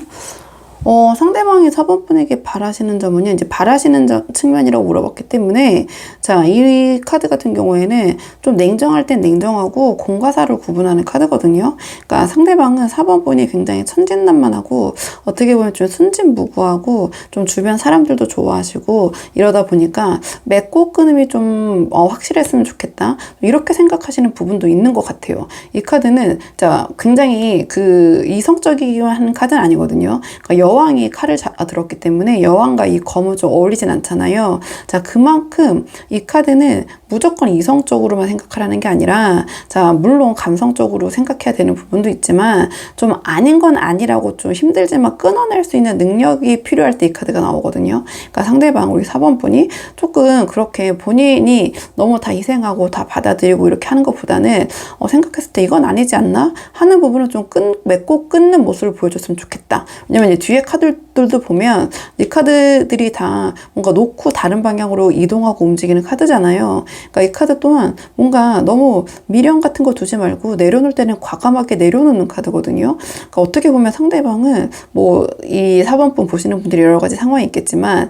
상대방이 4번분에게 바라시는 점은요, 이제 바라시는 측면이라고 물어봤기 때문에, 자, 이 카드 같은 경우에는 좀 냉정할 땐 냉정하고 공과 사를 구분하는 카드거든요. 그러니까 상대방은 4번분이 굉장히 천진난만하고, 어떻게 보면 좀 순진무구하고, 좀 주변 사람들도 좋아하시고, 이러다 보니까 맺고 끊음이 좀 확실했으면 좋겠다. 이렇게 생각하시는 부분도 있는 것 같아요. 이 카드는, 자, 굉장히 그 이성적이한 카드는 아니거든요. 그러니까 여왕이 칼을 들었기 때문에 여왕과 이 검은 좀 어울리진 않잖아요. 자, 그만큼 이 카드는 무조건 이성적으로만 생각하라는 게 아니라, 자, 물론 감성적으로 생각해야 되는 부분도 있지만 좀 아닌 건 아니라고 좀 힘들지만 끊어낼 수 있는 능력이 필요할 때 이 카드가 나오거든요. 그러니까 상대방 우리 4번 분이 조금 그렇게 본인이 너무 다 희생하고 다 받아들이고 이렇게 하는 것보다는 생각했을 때 이건 아니지 않나 하는 부분을 좀 맺고 끊는 모습을 보여줬으면 좋겠다. 왜냐면 이제 뒤에 카드들도 보면 이 카드들이 다 뭔가 놓고 다른 방향으로 이동하고 움직이는 카드잖아요. 그러니까 이 카드 또한 뭔가 너무 미련 같은 거 두지 말고 내려놓을 때는 과감하게 내려놓는 카드거든요. 그러니까 어떻게 보면 상대방은 뭐 이 4번 분 보시는 분들이 여러 가지 상황이 있겠지만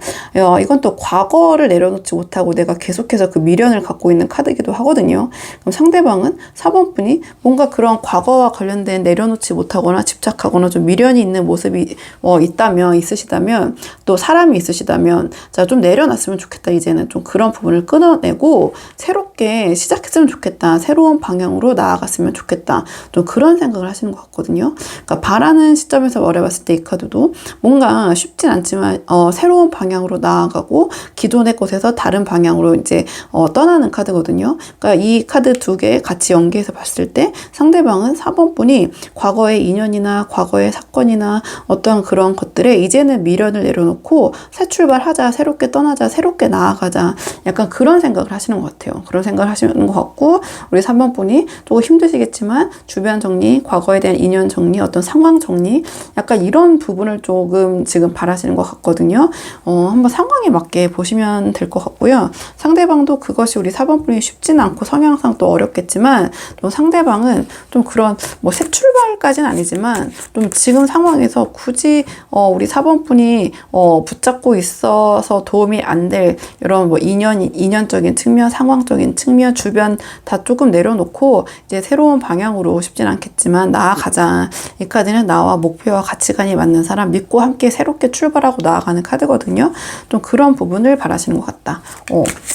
이건 또 과거를 내려놓지 못하고 내가 계속해서 그 미련을 갖고 있는 카드이기도 하거든요. 그럼 상대방은 4번 분이 뭔가 그런 과거와 관련된 내려놓지 못하거나 집착하거나 좀 미련이 있는 모습이 있으시다면, 또 사람이 있으시다면, 자, 좀 내려놨으면 좋겠다. 이제는 좀 그런 부분을 끊어내고 새롭게 시작했으면 좋겠다. 새로운 방향으로 나아갔으면 좋겠다. 좀 그런 생각을 하시는 것 같거든요. 그러니까 바라는 시점에서 말해봤을 때 이 카드도 뭔가 쉽진 않지만 새로운 방향으로 나아가고 기존의 곳에서 다른 방향으로 이제 떠나는 카드거든요. 그러니까 이 카드 두 개 같이 연계해서 봤을 때 상대방은 4번 분이 과거의 인연이나 과거의 사건이나 어떤 그런 것들에 이제는 미련을 내려놓고 새 출발하자, 새롭게 떠나자, 새롭게 나아가자, 약간 그런 생각을 하시는 것 같아요. 그런 생각을 하시는 것 같고, 우리 3번 분이 조금 힘드시겠지만 주변 정리, 과거에 대한 인연 정리, 어떤 상황 정리, 약간 이런 부분을 조금 지금 바라시는 것 같거든요. 한번 상황에 맞게 보시면 될 것 같고요. 상대방도 그것이 우리 4번 분이 쉽지는 않고 성향상 또 어렵겠지만, 또 상대방은 좀 그런 뭐 새 출발까지는 아니지만 좀 지금 상황에서 굳이 우리 4번 분이 붙잡고 있어서 도움이 안 될 이런 뭐 인연적인 측면, 상황적인 측면, 주변 다 조금 내려놓고 이제 새로운 방향으로 쉽진 않겠지만 나아가자. 이 카드는 나와 목표와 가치관이 맞는 사람 믿고 함께 새롭게 출발하고 나아가는 카드거든요. 좀 그런 부분을 바라시는 것 같다.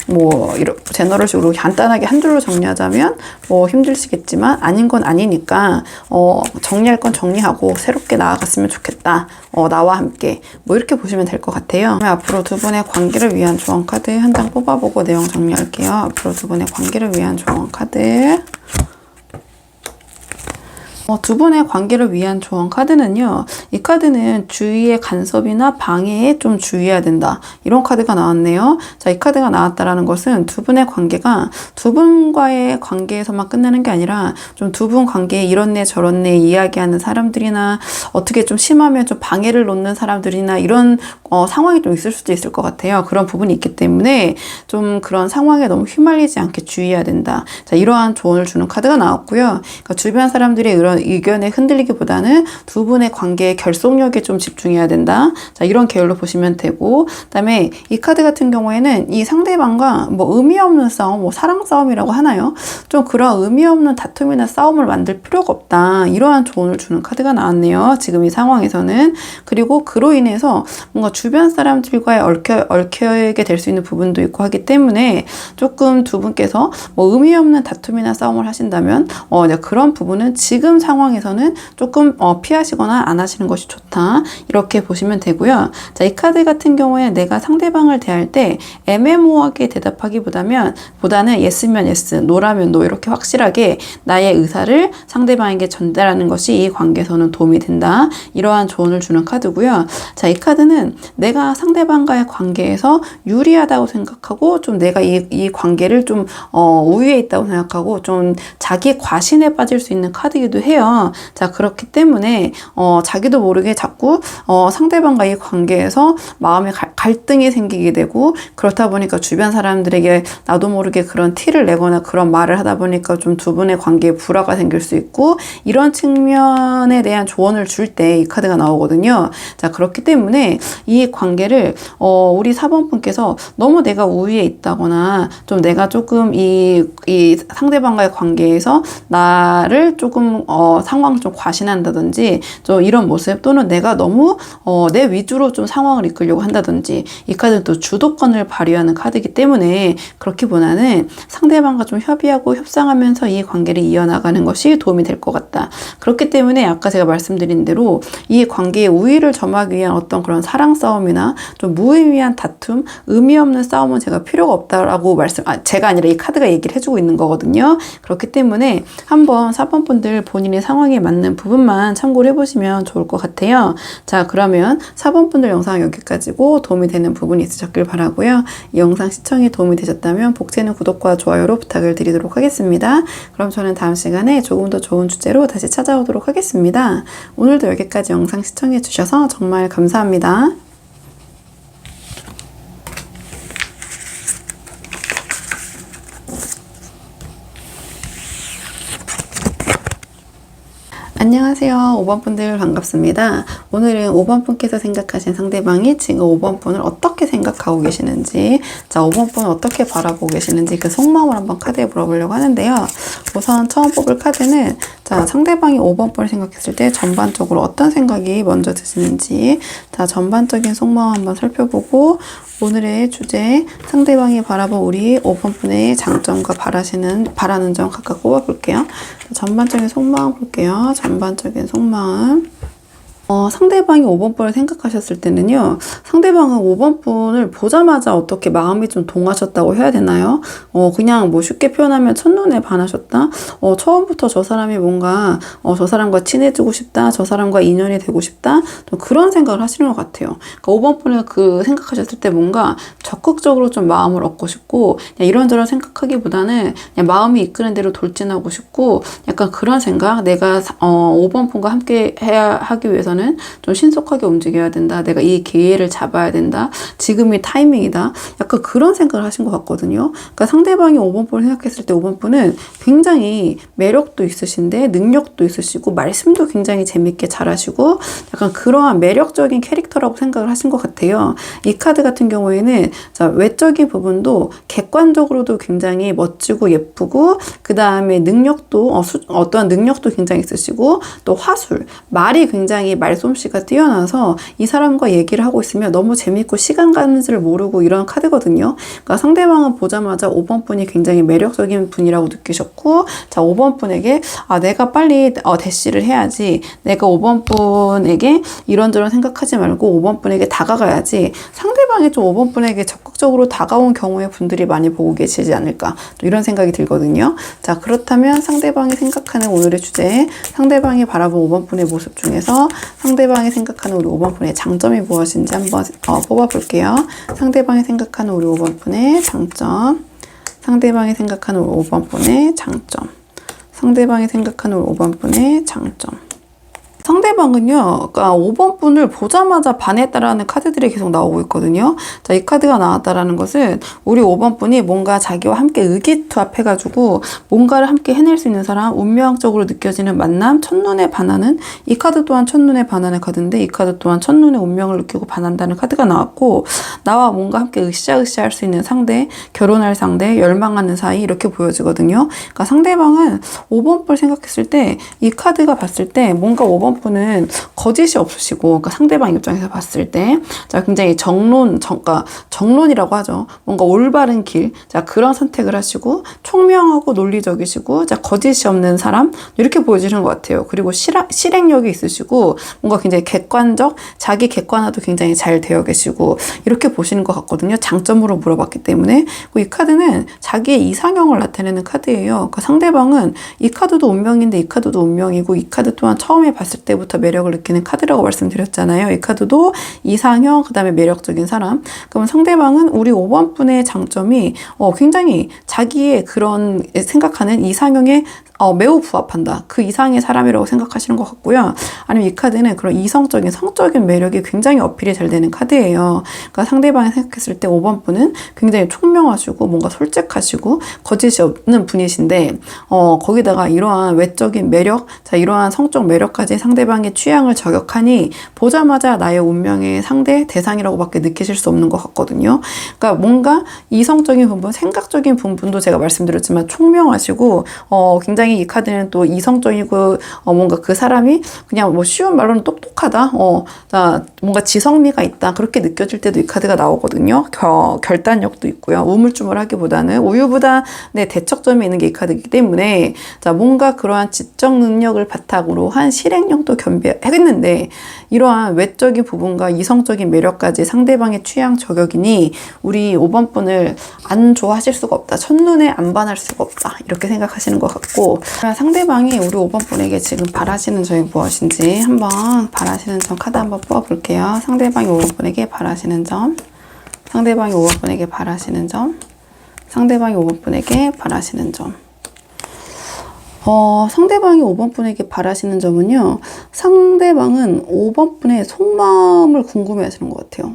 뭐 이렇게 제너럴식으로 간단하게 한 줄로 정리하자면 힘드시겠지만 아닌 건 아니니까 정리할 건 정리하고 새롭게 나아갔으면 좋겠다. 나와 함께 뭐 이렇게 보시면 될 것 같아요. 앞으로 두 분의 관계를 위한 조언 카드 한 장 뽑아보고 내용 정리할게요. 앞으로 두 분의 관계를 위한 조언 카드. 두 분의 관계를 위한 조언 카드는요. 이 카드는 주위의 간섭이나 방해에 좀 주의해야 된다. 이런 카드가 나왔네요. 자, 이 카드가 나왔다라는 것은 두 분의 관계가 두 분과의 관계에서만 끝나는 게 아니라 좀 두 분 관계에 이렇네 저렇네 이야기하는 사람들이나 어떻게 좀 심하면 좀 방해를 놓는 사람들이나 이런 상황이 좀 있을 수도 있을 것 같아요. 그런 부분이 있기 때문에 좀 그런 상황에 너무 휘말리지 않게 주의해야 된다. 자, 이러한 조언을 주는 카드가 나왔고요. 그러니까 주변 사람들의 이런 의견에 흔들리기보다는 두 분의 관계의 결속력에 좀 집중해야 된다. 자, 이런 계열로 보시면 되고, 그다음에 이 카드 같은 경우에는 이 상대방과 뭐 의미 없는 싸움, 뭐 사랑 싸움이라고 하나요? 좀 그런 의미 없는 다툼이나 싸움을 만들 필요가 없다. 이러한 조언을 주는 카드가 나왔네요. 지금 이 상황에서는. 그리고 그로 인해서 뭔가 주변 사람들과의 얽혀게 될 수 있는 부분도 있고 하기 때문에 조금 두 분께서 뭐 의미 없는 다툼이나 싸움을 하신다면 그런 부분은 지금 상황에서는 조금 피하시거나 안 하시는 것이 좋다. 이렇게 보시면 되고요. 자, 이 카드 같은 경우에 내가 상대방을 대할 때 애매모호하게 대답하기보다는 yes면 yes, no라면 no 이렇게 확실하게 나의 의사를 상대방에게 전달하는 것이 이 관계에서는 도움이 된다. 이러한 조언을 주는 카드고요. 자, 이 카드는 내가 상대방과의 관계에서 유리하다고 생각하고 좀 내가 이 관계를 좀 우위에 있다고 생각하고 좀 자기 과신에 빠질 수 있는 카드이기도 해요. 자, 그렇기 때문에 자기도 모르게 자꾸 상대방과의 관계에서 마음의 갈등이 생기게 되고, 그렇다 보니까 주변 사람들에게 나도 모르게 그런 티를 내거나 그런 말을 하다 보니까 좀 두 분의 관계에 불화가 생길 수 있고, 이런 측면에 대한 조언을 줄 때 이 카드가 나오거든요. 자, 그렇기 때문에 이 이 관계를 우리 4번 분께서 너무 내가 우위에 있다거나 좀 내가 조금 이 상대방과의 관계에서 나를 조금 상황을 좀 과신한다든지 좀 이런 모습, 또는 내가 너무 내 위주로 좀 상황을 이끌려고 한다든지, 이 카드는 또 주도권을 발휘하는 카드이기 때문에 그렇기보다는 상대방과 좀 협의하고 협상하면서 이 관계를 이어나가는 것이 도움이 될 것 같다. 그렇기 때문에 아까 제가 말씀드린 대로 이 관계의 우위를 점하기 위한 어떤 그런 사랑 싸움이나 좀 무의미한 다툼, 의미 없는 싸움은 제가 필요가 없다라고 제가 아니라 이 카드가 얘기를 해주고 있는 거거든요. 그렇기 때문에 한번 4번 분들 본인의 상황에 맞는 부분만 참고를 해보시면 좋을 것 같아요. 자, 그러면 4번 분들 영상 여기까지고 도움이 되는 부분이 있으셨길 바라고요. 이 영상 시청에 도움이 되셨다면 복채는 구독과 좋아요로 부탁을 드리도록 하겠습니다. 그럼 저는 다음 시간에 조금 더 좋은 주제로 다시 찾아오도록 하겠습니다. 오늘도 여기까지 영상 시청해 주셔서 정말 감사합니다. 안녕하세요. 5번 분들 반갑습니다. 오늘은 5번 분께서 생각하신 상대방이 지금 5번 분을 어떻게 생각하고 계시는지, 자, 5번 분을 어떻게 바라보고 계시는지 그 속마음을 한번 카드에 물어보려고 하는데요. 우선 처음 뽑을 카드는, 자, 상대방이 5번 분을 생각했을 때 전반적으로 어떤 생각이 먼저 드시는지, 자, 전반적인 속마음 한번 살펴보고 오늘의 주제, 상대방이 바라본 우리 5번 분의 장점과 바라는 점 각각 꼽아볼게요. 전반적인 속마음 볼게요. 전반적인 속마음. 상대방이 5번 분을 생각하셨을 때는요, 상대방은 5번 분을 보자마자 어떻게 마음이 좀 동하셨다고 해야 되나요? 그냥 뭐 쉽게 표현하면 첫눈에 반하셨다? 처음부터 저 사람이 뭔가, 저 사람과 친해지고 싶다, 저 사람과 인연이 되고 싶다, 좀 그런 생각을 하시는 것 같아요. 그러니까 5번 분을 생각하셨을 때 뭔가 적극적으로 좀 마음을 얻고 싶고, 그냥 이런저런 생각하기보다는 그냥 마음이 이끄는 대로 돌진하고 싶고, 약간 그런 생각, 내가 5번 분과 함께 하기 위해서는 좀 신속하게 움직여야 된다. 내가 이 기회를 잡아야 된다. 지금이 타이밍이다. 약간 그런 생각을 하신 것 같거든요. 그러니까 상대방이 5번 분을 생각했을 때 5번 분은 굉장히 매력도 있으신데 능력도 있으시고 말씀도 굉장히 재밌게 잘하시고 약간 그러한 매력적인 캐릭터라고 생각을 하신 것 같아요. 이 카드 같은 경우에는, 자, 외적인 부분도 객관적으로도 굉장히 멋지고 예쁘고, 그 다음에 능력도 어떠한 능력도 굉장히 있으시고, 또 화술, 말이 굉장히 말솜씨가 뛰어나서 이 사람과 얘기를 하고 있으면 너무 재밌고 시간 가는 줄 모르고 이런 카드거든요. 그러니까 상대방은 보자마자 5번 분이 굉장히 매력적인 분이라고 느끼셨고, 자, 5번 분에게 내가 빨리 대시를 해야지, 내가 5번 분에게 이런저런 생각하지 말고 5번 분에게 다가가야지, 상대방이 좀 5번 분에게 적극적으로 다가온 경우에 분들이 많이 보고 계시지 않을까, 또 이런 생각이 들거든요. 자, 그렇다면 상대방이 생각하는 오늘의 주제, 상대방이 바라본 5번 분의 모습 중에서 상대방이 생각하는 우리 5번 분의 장점이 무엇인지 한번 뽑아볼게요. 상대방이 생각하는 우리 5번 분의 장점, 상대방이 생각하는 우리 5번 분의 장점, 상대방이 생각하는 우리 5번 분의 장점. 상대방은요, 그러니까 5번 분을 보자마자 반했다라는 카드들이 계속 나오고 있거든요. 자, 이 카드가 나왔다라는 것은 우리 5번 분이 뭔가 자기와 함께 의기투합해가지고 뭔가를 함께 해낼 수 있는 사람, 운명적으로 느껴지는 만남, 첫눈에 반하는, 이 카드 또한 첫눈에 반하는 카드인데 이 카드 또한 첫눈에 운명을 느끼고 반한다는 카드가 나왔고, 나와 뭔가 함께 으쌰으쌰 할 수 있는 상대, 결혼할 상대, 열망하는 사이, 이렇게 보여지거든요. 그러니까 상대방은 5번 분을 생각했을 때 이 카드가 봤을 때 뭔가 5번 분은 거짓이 없으시고, 그러니까 상대방 입장에서 봤을 때, 자, 굉장히 정론이라고 하죠. 뭔가 올바른 길, 자, 그런 선택을 하시고, 총명하고 논리적이시고, 자, 거짓이 없는 사람, 이렇게 보여지는 것 같아요. 그리고 실행력이 있으시고, 뭔가 굉장히 자기 객관화도 굉장히 잘 되어 계시고, 이렇게 보시는 것 같거든요. 장점으로 물어봤기 때문에. 이 카드는 자기의 이상형을 나타내는 카드예요. 그러니까 상대방은 이 카드도 운명인데 이 카드도 운명이고, 이 카드 또한 처음에 봤을 때부터 매력을 느끼는 카드라고 말씀드렸잖아요. 이 카드도 이상형, 그 다음에 매력적인 사람. 그러면 상대방은 우리 5번 분의 장점이 굉장히 자기의 그런 생각하는 이상형의 매우 부합한다. 그 이상의 사람이라고 생각하시는 것 같고요. 아니면 이 카드는 그런 이성적인, 성적인 매력이 굉장히 어필이 잘 되는 카드예요. 그러니까 상대방이 생각했을 때 5번 분은 굉장히 총명하시고 뭔가 솔직하시고 거짓이 없는 분이신데 거기다가 이러한 외적인 매력, 자 이러한 성적 매력까지 상대방의 취향을 저격하니 보자마자 나의 운명의 상대 대상이라고 밖에 느끼실 수 없는 것 같거든요. 그러니까 뭔가 이성적인 부분, 생각적인 부분도 제가 말씀드렸지만 총명하시고 굉장히 이 카드는 또 이성적이고 뭔가 그 사람이 그냥 뭐 쉬운 말로는 똑똑하다, 자 뭔가 지성미가 있다 그렇게 느껴질 때도 이 카드가 나오거든요. 결단력도 있고요. 우물쭈물하기보다는 우유부단의 대척점이 있는 게 이 카드이기 때문에 자 뭔가 그러한 지적 능력을 바탕으로 한 실행력도 겸비하겠는데 이러한 외적인 부분과 이성적인 매력까지 상대방의 취향 저격이니 우리 5번 분을 안 좋아하실 수가 없다. 첫눈에 안 반할 수가 없다. 이렇게 생각하시는 것 같고 상대방이 우리 5번 분에게 지금 바라시는 점이 무엇인지 한번 바라시는 점 카드 한번 뽑아볼게요. 상대방이 5번 분에게 바라시는 점, 상대방이 5번 분에게 바라시는 점, 상대방이 5번 분에게 바라시는 점. 상대방이 5번 분에게 바라시는 점은요, 상대방은 5번 분의 속마음을 궁금해 하시는 것 같아요.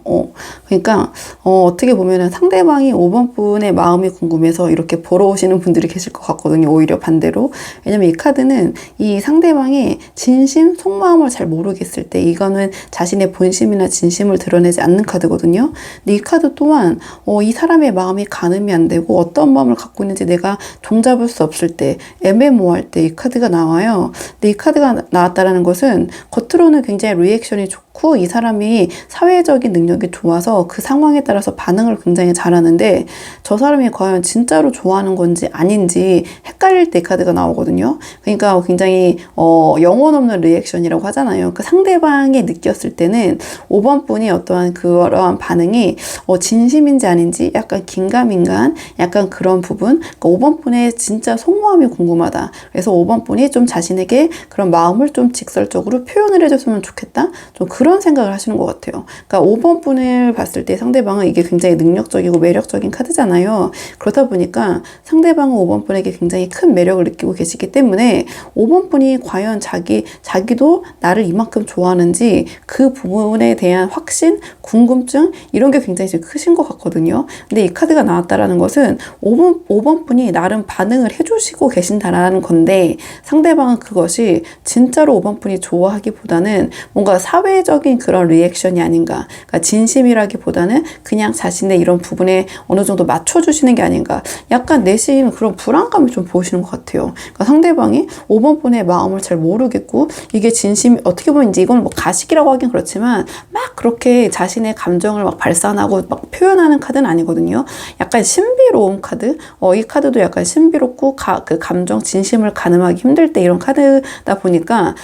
그러니까, 어떻게 보면은 상대방이 5번 분의 마음이 궁금해서 이렇게 보러 오시는 분들이 계실 것 같거든요. 오히려 반대로. 왜냐면 이 카드는 이 상대방의 진심, 속마음을 잘 모르겠을 때, 이거는 자신의 본심이나 진심을 드러내지 않는 카드거든요. 근데 이 카드 또한, 이 사람의 마음이 가늠이 안 되고, 어떤 마음을 갖고 있는지 내가 종잡을 수 없을 때, 애매모호할 때 이 카드가 나와요. 근데 이 카드가 나왔다라는 것은 겉으로는 굉장히 리액션이 좋고 이 사람이 사회적인 능력이 좋아서 그 상황에 따라서 반응을 굉장히 잘하는데 저 사람이 과연 진짜로 좋아하는 건지 아닌지 헷갈릴 때 이 카드가 나오거든요. 그러니까 굉장히 영혼 없는 리액션이라고 하잖아요. 그 상대방이 느꼈을 때는 5번 분이 어떠한 그러한 반응이 진심인지 아닌지 약간 긴가민가한 약간 그런 부분, 그러니까 5번 분의 진짜 속마음이 궁금하다. 그래서 5번 분이 좀 자신에게 그런 마음을 좀 직설적으로 표현을 해줬으면 좋겠다. 좀 그런 생각을 하시는 것 같아요. 그러니까 5번 분을 봤을 때 상대방은 이게 굉장히 능력적이고 매력적인 카드잖아요. 그러다 보니까 상대방은 5번 분에게 굉장히 큰 매력을 느끼고 계시기 때문에 5번 분이 과연 자기도 나를 이만큼 좋아하는지 그 부분에 대한 확신, 궁금증 이런 게 굉장히 지금 크신 것 같거든요. 근데 이 카드가 나왔다라는 것은 5번 분이 나름 반응을 해주시고 계신다라는 건데 상대방은 그것이 진짜로 5번 분이 좋아하기보다는 뭔가 사회적인 그런 리액션이 아닌가. 그러니까 진심이라기보다는 그냥 자신의 이런 부분에 어느 정도 맞춰주시는 게 아닌가. 약간 내심 그런 불안감을 좀 보이시는 것 같아요. 그러니까 상대방이 5번 분의 마음을 잘 모르겠고 이게 진심이 어떻게 보면 이제 이건 뭐 가식이라고 하긴 그렇지만 막 그렇게 자신의 감정을 막 발산하고 막 표현하는 카드는 아니거든요. 약간 신비로운 카드. 이 카드도 약간 신비롭고 그 감정 진심을 가늠하기 힘들 때 이런 카드다 보니까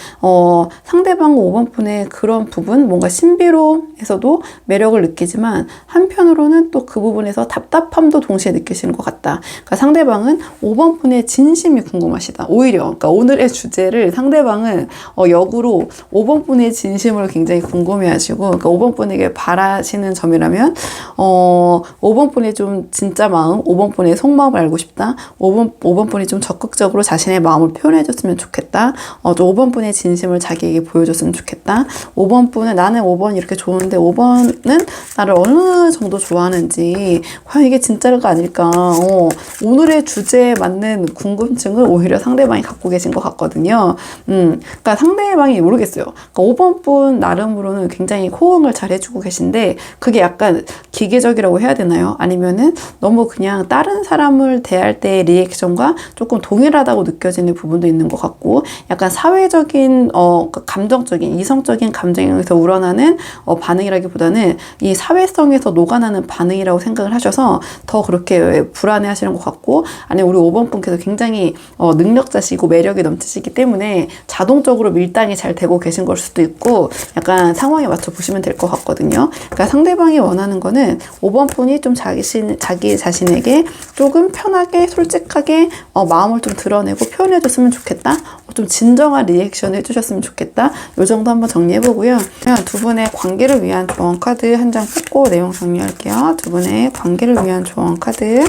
상대방 5번 분의 그런 부분 뭔가 신비로움에서도 매력을 느끼지만 한편으로는 또 그 부분에서 답답함도 동시에 느끼시는 것 같다. 그러니까 상대방은 5번 분의 진심이 궁금하시다. 오히려 그러니까 오늘의 주제를 상대방은 역으로 5번 분의 진심을 굉장히 궁금해하시고 그러니까 5번 분에게 바라시는 점이라면 5번 분의 좀 진짜 마음, 5번 분의 속마음을 알고 싶다. 5번 분이 좀 적극적으로 자신의 마음을 표현해줬으면 좋겠다. 또 5번 분의 진심을 자기에게 보여줬으면 좋겠다. 5번 분은 나는 5번 이렇게 좋은데 5번은 나를 어느 정도 좋아하는지 과연 이게 진짜가 아닐까. 오늘의 주제에 맞는 궁금증을 오히려 상대방이 갖고 계신 것 같거든요. 그러니까 상대방이 모르겠어요. 그러니까 5번 분 나름으로는 굉장히 호응을 잘 해주고 계신데 그게 약간 기계적이라고 해야 되나요? 아니면은 너무 그냥 다른 사람을 대할 때의 리액션과 조금 동일하다고 느껴지는 부분도 있는 것 같고 약간 사회적인 감정적인 이성적인 감정에서 우러나는 반응이라기보다는 이 사회성에서 녹아나는 반응이라고 생각을 하셔서 더 그렇게 불안해 하시는 것 같고 아니면 우리 5번 분께서 굉장히 능력자시고 매력이 넘치시기 때문에 자동적으로 밀당이 잘 되고 계신 걸 수도 있고 약간 상황에 맞춰 보시면 될 것 같거든요. 그러니까 상대방이 원하는 거는 5번 분이 좀 자기 자신에게 조금 편하게 솔직하게 마음을 좀 드러내고 표현해줬으면 좋겠다. 좀 진정한 리액션을 해주셨으면 좋겠다. 요 정도 한번 정리해보고요. 두 분의 관계를 위한 조언 카드 한 장 뽑고 내용 정리할게요. 두 분의 관계를 위한 조언 카드.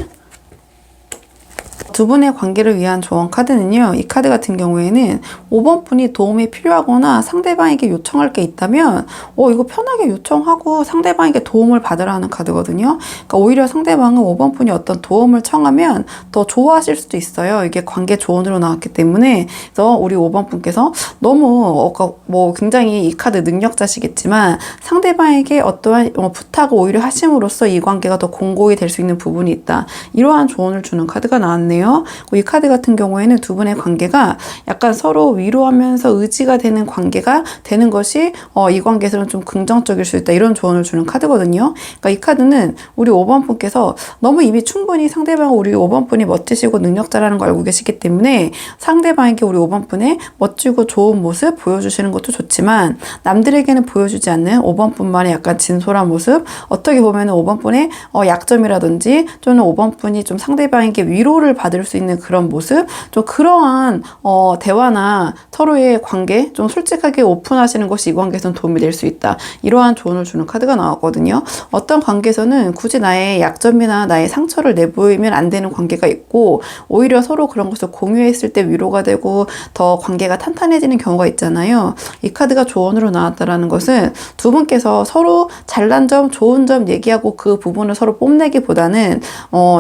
두 분의 관계를 위한 조언 카드는요. 이 카드 같은 경우에는 5번 분이 도움이 필요하거나 상대방에게 요청할 게 있다면 이거 편하게 요청하고 상대방에게 도움을 받으라는 카드거든요. 그러니까 오히려 상대방은 5번 분이 어떤 도움을 청하면 더 좋아하실 수도 있어요. 이게 관계 조언으로 나왔기 때문에. 그래서 우리 5번 분께서 너무 뭐 굉장히 이 카드 능력자시겠지만 상대방에게 어떠한 부탁을 오히려 하심으로써 이 관계가 더 공고히 될 수 있는 부분이 있다. 이러한 조언을 주는 카드가 나왔네요. 이 카드 같은 경우에는 두 분의 관계가 약간 서로 위로하면서 의지가 되는 관계가 되는 것이 이 관계에서는 좀 긍정적일 수 있다. 이런 조언을 주는 카드거든요. 그러니까 이 카드는 우리 5번 분께서 너무 이미 충분히 상대방은 우리 5번 분이 멋지시고 능력자라는 걸 알고 계시기 때문에 상대방에게 우리 5번 분의 멋지고 좋은 모습 보여주시는 것도 좋지만 남들에게는 보여주지 않는 5번 분만의 약간 진솔한 모습, 어떻게 보면 5번 분의 약점이라든지 또는 5번 분이 좀 상대방에게 위로를 받을 수 있는 그런 모습, 좀 그러한 대화나 서로의 관계 좀 솔직하게 오픈하시는 것이 이 관계에서는 도움이 될 수 있다. 이러한 조언을 주는 카드가 나왔거든요. 어떤 관계에서는 굳이 나의 약점이나 나의 상처를 내보이면 안 되는 관계가 있고 오히려 서로 그런 것을 공유했을 때 위로가 되고 더 관계가 탄탄해지는 경우가 있잖아요. 이 카드가 조언으로 나왔다라는 것은 두 분께서 서로 잘난 점, 좋은 점 얘기하고 그 부분을 서로 뽐내기보다는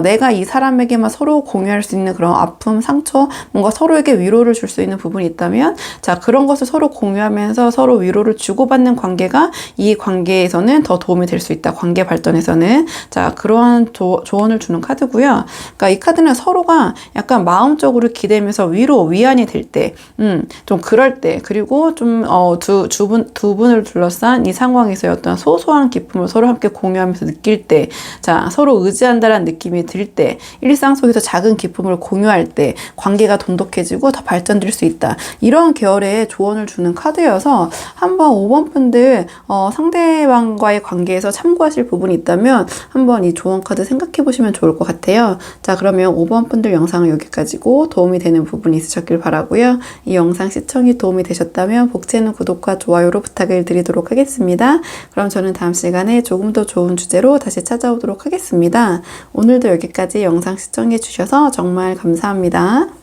내가 이 사람에게만 서로 공유할 수 있는 그런 아픔, 상처, 뭔가 서로에게 위로를 줄 수 있는 부분이 있다면 자, 그런 것을 서로 공유하면서 서로 위로를 주고받는 관계가 이 관계에서는 더 도움이 될 수 있다. 관계 발전에서는. 자, 그러한 조언을 주는 카드고요. 그러니까 이 카드는 서로가 약간 마음적으로 기대면서 위안이 될 때, 좀 그럴 때, 그리고 좀 두 분을 둘러싼 이 상황에서의 어떤 소소한 기쁨을 서로 함께 공유하면서 느낄 때, 자, 서로 의지한다라는 느낌이 들 때, 일상 속에서 작은 기쁨을 공유할 때 관계가 돈독해지고 더 발전될 수 있다. 이런 계열의 조언을 주는 카드여서 한번 5번 분들 상대방과의 관계에서 참고하실 부분이 있다면 한번 이 조언 카드 생각해 보시면 좋을 것 같아요. 자, 그러면 5번 분들 영상은 여기까지고 도움이 되는 부분이 있으셨길 바라고요. 이 영상 시청이 도움이 되셨다면 복채는 구독과 좋아요로 부탁을 드리도록 하겠습니다. 그럼 저는 다음 시간에 조금 더 좋은 주제로 다시 찾아오도록 하겠습니다. 오늘도 여기까지 영상 시청해 주셔서 정말 감사합니다.